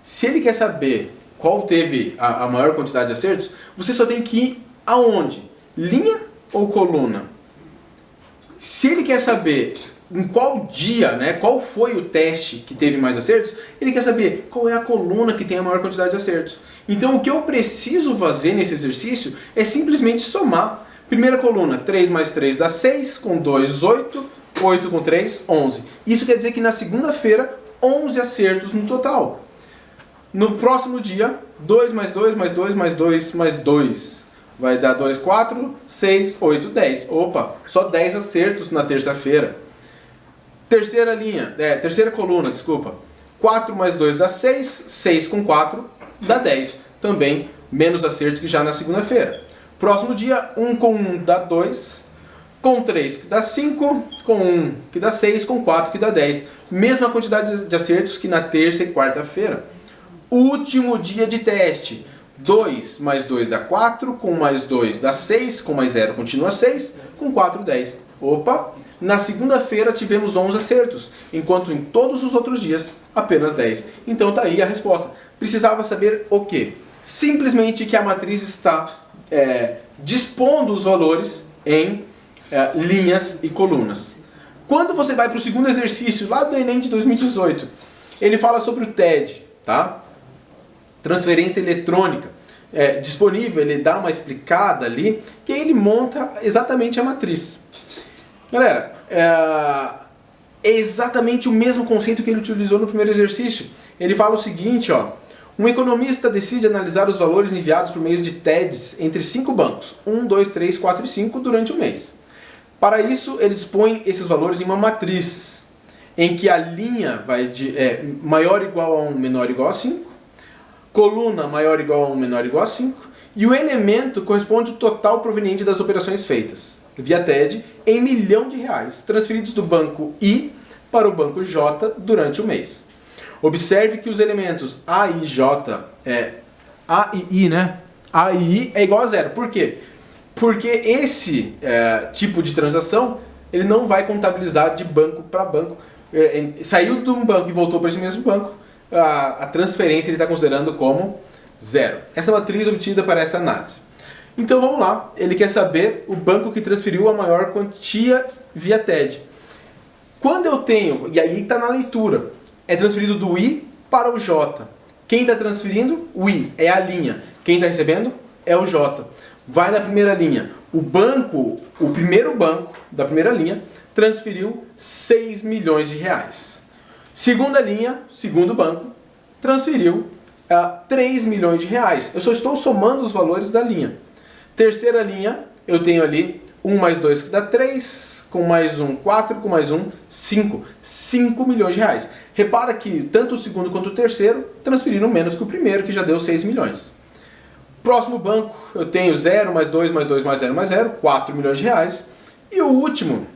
se ele quer saber qual teve a maior quantidade de acertos, você só tem que ir aonde? Linha ou coluna? Se ele quer saber em qual dia, né, qual foi o teste que teve mais acertos, ele quer saber qual é a coluna que tem a maior quantidade de acertos. Então o que eu preciso fazer nesse exercício é simplesmente somar. Primeira coluna, 3 mais 3 dá 6, com 2, 8, 8 com 3, 11. Isso quer dizer que na segunda-feira, 11 acertos no total. No próximo dia, 2 mais 2 mais 2 mais 2 mais 2. Vai dar 2, 4, 6, 8, 10. Opa, só 10 acertos na terça-feira. Terceira coluna, desculpa. 4 mais 2 dá 6, 6 com 4 dá 10. Também menos acerto que já na segunda-feira. Próximo dia, 1 com 1 dá 2. Com 3 que dá 5, com 1 que dá 6, com 4 que dá 10. Mesma quantidade de acertos que na terça e quarta-feira. Último dia de teste. 2 mais 2 dá 4, com mais 2 dá 6, com mais 0 continua 6, com 4, 10. Opa! Na segunda-feira tivemos 11 acertos, enquanto em todos os outros dias apenas 10. Então tá aí a resposta. Precisava saber o quê? Simplesmente que a matriz está dispondo os valores em linhas e colunas. Quando você vai para o segundo exercício, lá do Enem de 2018, ele fala sobre o TED, tá? Transferência eletrônica. Disponível, ele dá uma explicada ali, que ele monta exatamente a matriz. Galera, é exatamente o mesmo conceito que ele utilizou no primeiro exercício. Ele fala o seguinte, ó. Um economista decide analisar os valores enviados por meio de TEDs entre 5 bancos, 1, 2, 3, 4 e 5, durante um mês. Para isso, ele dispõe esses valores em uma matriz, em que a linha vai de maior ou igual a 1, menor ou igual a 5, coluna maior ou igual a 1, menor ou igual a 5, e o elemento corresponde ao total proveniente das operações feitas, via TED, em R$ 1.000.000, transferidos do banco I para o banco J durante o mês. Observe que os elementos A e J, A e I, né? A e I é igual a zero. Por quê? Porque esse tipo de transação, ele não vai contabilizar de banco para banco. Saiu de um banco e voltou para esse mesmo banco, a transferência ele está considerando como zero. Essa matriz é obtida para essa análise. Então vamos lá, ele quer saber o banco que transferiu a maior quantia via TED. Quando eu tenho, e aí está na leitura, é transferido do I para o J. Quem está transferindo? O I, é a linha. Quem está recebendo? É o J. Vai na primeira linha. O primeiro banco da primeira linha transferiu R$ 6 milhões. Segunda linha, segundo banco, transferiu R$ 3 milhões. Eu só estou somando os valores da linha. Terceira linha, eu tenho ali 1 mais 2 que dá 3, com mais 1, 4, com mais 1, 5. 5 milhões de reais. Repara que tanto o segundo quanto o terceiro transferiram menos que o primeiro, que já deu 6 milhões. Próximo banco, eu tenho 0 mais 2 mais 2 mais 0 mais 0, 4 milhões de reais. E o último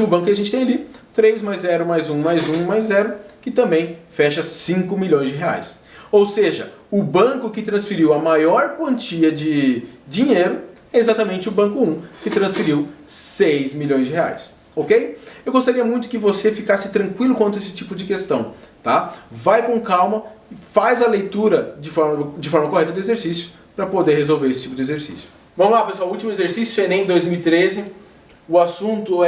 banco que a gente tem ali, 3 mais 0 mais 1 mais 1 mais 0, que também fecha 5 milhões de reais. Ou seja, o banco que transferiu a maior quantia de dinheiro é exatamente o banco 1, que transferiu 6 milhões de reais. Ok? Eu gostaria muito que você ficasse tranquilo quanto a esse tipo de questão, tá? Vai com calma, faz a leitura de forma correta do exercício para poder resolver esse tipo de exercício. Vamos lá, pessoal, último exercício, Enem 2013. O assunto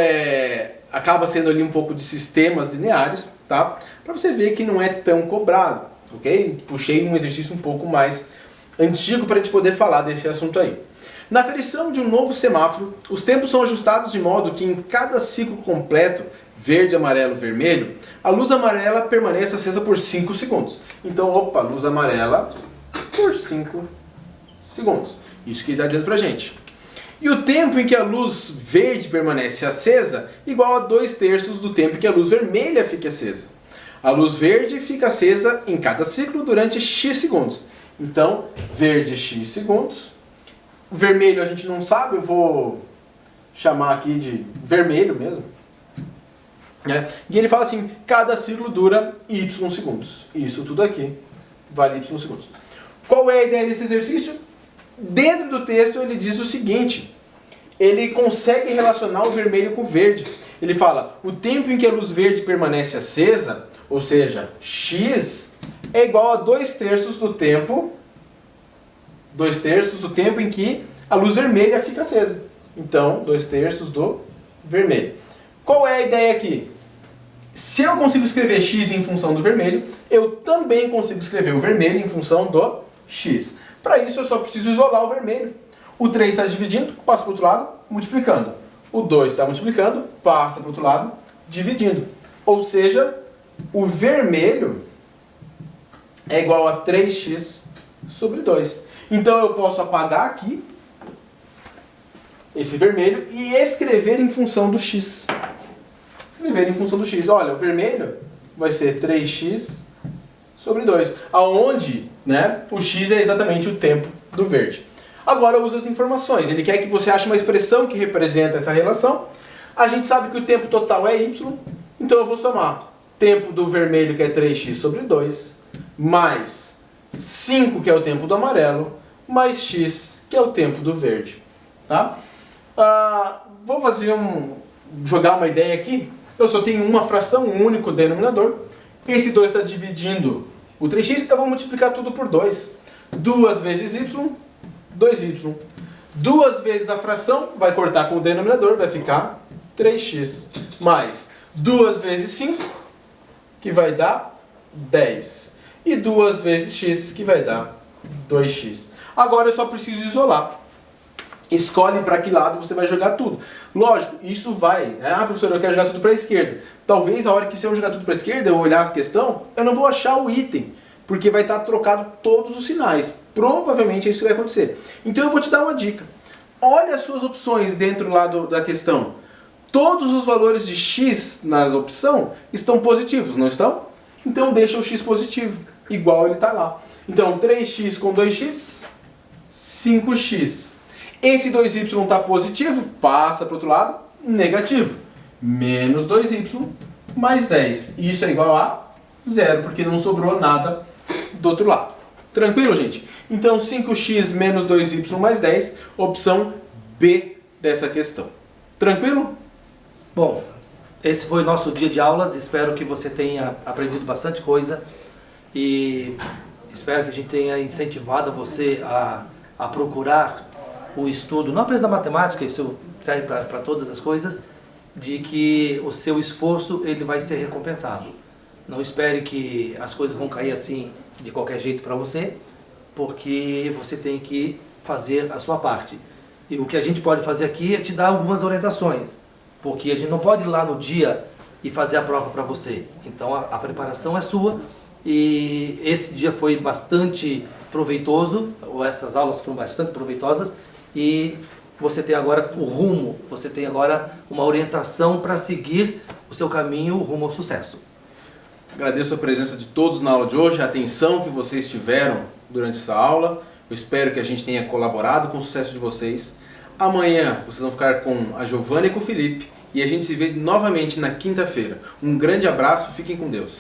acaba sendo ali um pouco de sistemas lineares, tá? Para você ver que não é tão cobrado, ok? Puxei um exercício um pouco mais antigo para a gente poder falar desse assunto aí. Na aferição de um novo semáforo, os tempos são ajustados de modo que em cada ciclo completo, verde, amarelo, vermelho, a luz amarela permaneça acesa por 5 segundos. Então, luz amarela por 5 segundos. Isso que ele está dizendo pra gente. E o tempo em que a luz verde permanece acesa, igual a 2/3 do tempo em que a luz vermelha fica acesa. A luz verde fica acesa em cada ciclo durante X segundos. Então, verde X segundos. O vermelho a gente não sabe, eu vou chamar aqui de vermelho mesmo. E ele fala assim, cada ciclo dura Y segundos. Isso tudo aqui vale Y segundos. Qual é a ideia desse exercício? Dentro do texto ele diz o seguinte, ele consegue relacionar o vermelho com o verde. Ele fala, o tempo em que a luz verde permanece acesa, ou seja, X, é igual a 2/3 do tempo, 2/3 do tempo em que a luz vermelha fica acesa. Então, 2/3 do vermelho. Qual é a ideia aqui? Se eu consigo escrever X em função do vermelho, eu também consigo escrever o vermelho em função do X. Para isso eu só preciso isolar o vermelho. O 3 está dividindo, passa para o outro lado, multiplicando. O 2 está multiplicando, passa para o outro lado, dividindo. Ou seja, o vermelho é igual a 3x sobre 2. Então eu posso apagar aqui esse vermelho e escrever em função do x. Escrever em função do x. Olha, o vermelho vai ser 3x sobre 2. Aonde, o x é exatamente o tempo do verde. Agora usa as informações. Ele quer que você ache uma expressão que representa essa relação. A gente sabe que o tempo total é y, então eu vou somar tempo do vermelho, que é 3x sobre 2, mais 5, que é o tempo do amarelo, mais x, que é o tempo do verde. Tá? Vou jogar uma ideia aqui. Eu só tenho uma fração, um único denominador. Esse 2 está dividindo o 3x, eu vou multiplicar tudo por 2. 2 vezes y, 2y. 2 vezes a fração, vai cortar com o denominador, vai ficar 3x. Mais 2 vezes 5, que vai dar 10. E 2 vezes x, que vai dar 2x. Agora eu só preciso isolar. Escolhe para que lado você vai jogar tudo. Lógico, isso vai... professor, eu quero jogar tudo para a esquerda. Talvez a hora que se eu jogar tudo para a esquerda, eu olhar a questão, eu não vou achar o item, porque vai estar trocado todos os sinais. Provavelmente isso vai acontecer. Então eu vou te dar uma dica. Olha as suas opções dentro lá da questão. Todos os valores de x na opção estão positivos, não estão? Então deixa o x positivo, igual ele está lá. Então 3x com 2x, 5x. Esse 2y está positivo, passa para o outro lado, negativo. Menos 2y mais 10. E isso é igual a 0, porque não sobrou nada do outro lado. Tranquilo, gente? Então 5x menos 2y mais 10, opção B dessa questão. Tranquilo? Bom, esse foi o nosso dia de aulas. Espero que você tenha aprendido bastante coisa e espero que a gente tenha incentivado você a procurar o estudo, não apenas da matemática, isso serve para todas as coisas, de que o seu esforço ele vai ser recompensado. Não espere que as coisas vão cair assim de qualquer jeito para você, porque você tem que fazer a sua parte. E o que a gente pode fazer aqui é te dar algumas orientações, porque a gente não pode ir lá no dia e fazer a prova para você. Então a preparação é sua e esse dia foi bastante proveitoso, ou essas aulas foram bastante proveitosas, e você tem agora o rumo, você tem agora uma orientação para seguir o seu caminho rumo ao sucesso. Agradeço a presença de todos na aula de hoje, a atenção que vocês tiveram durante essa aula. Eu espero que a gente tenha colaborado com o sucesso de vocês. Amanhã vocês vão ficar com a Giovana e com o Felipe e a gente se vê novamente na quinta-feira. Um grande abraço, fiquem com Deus.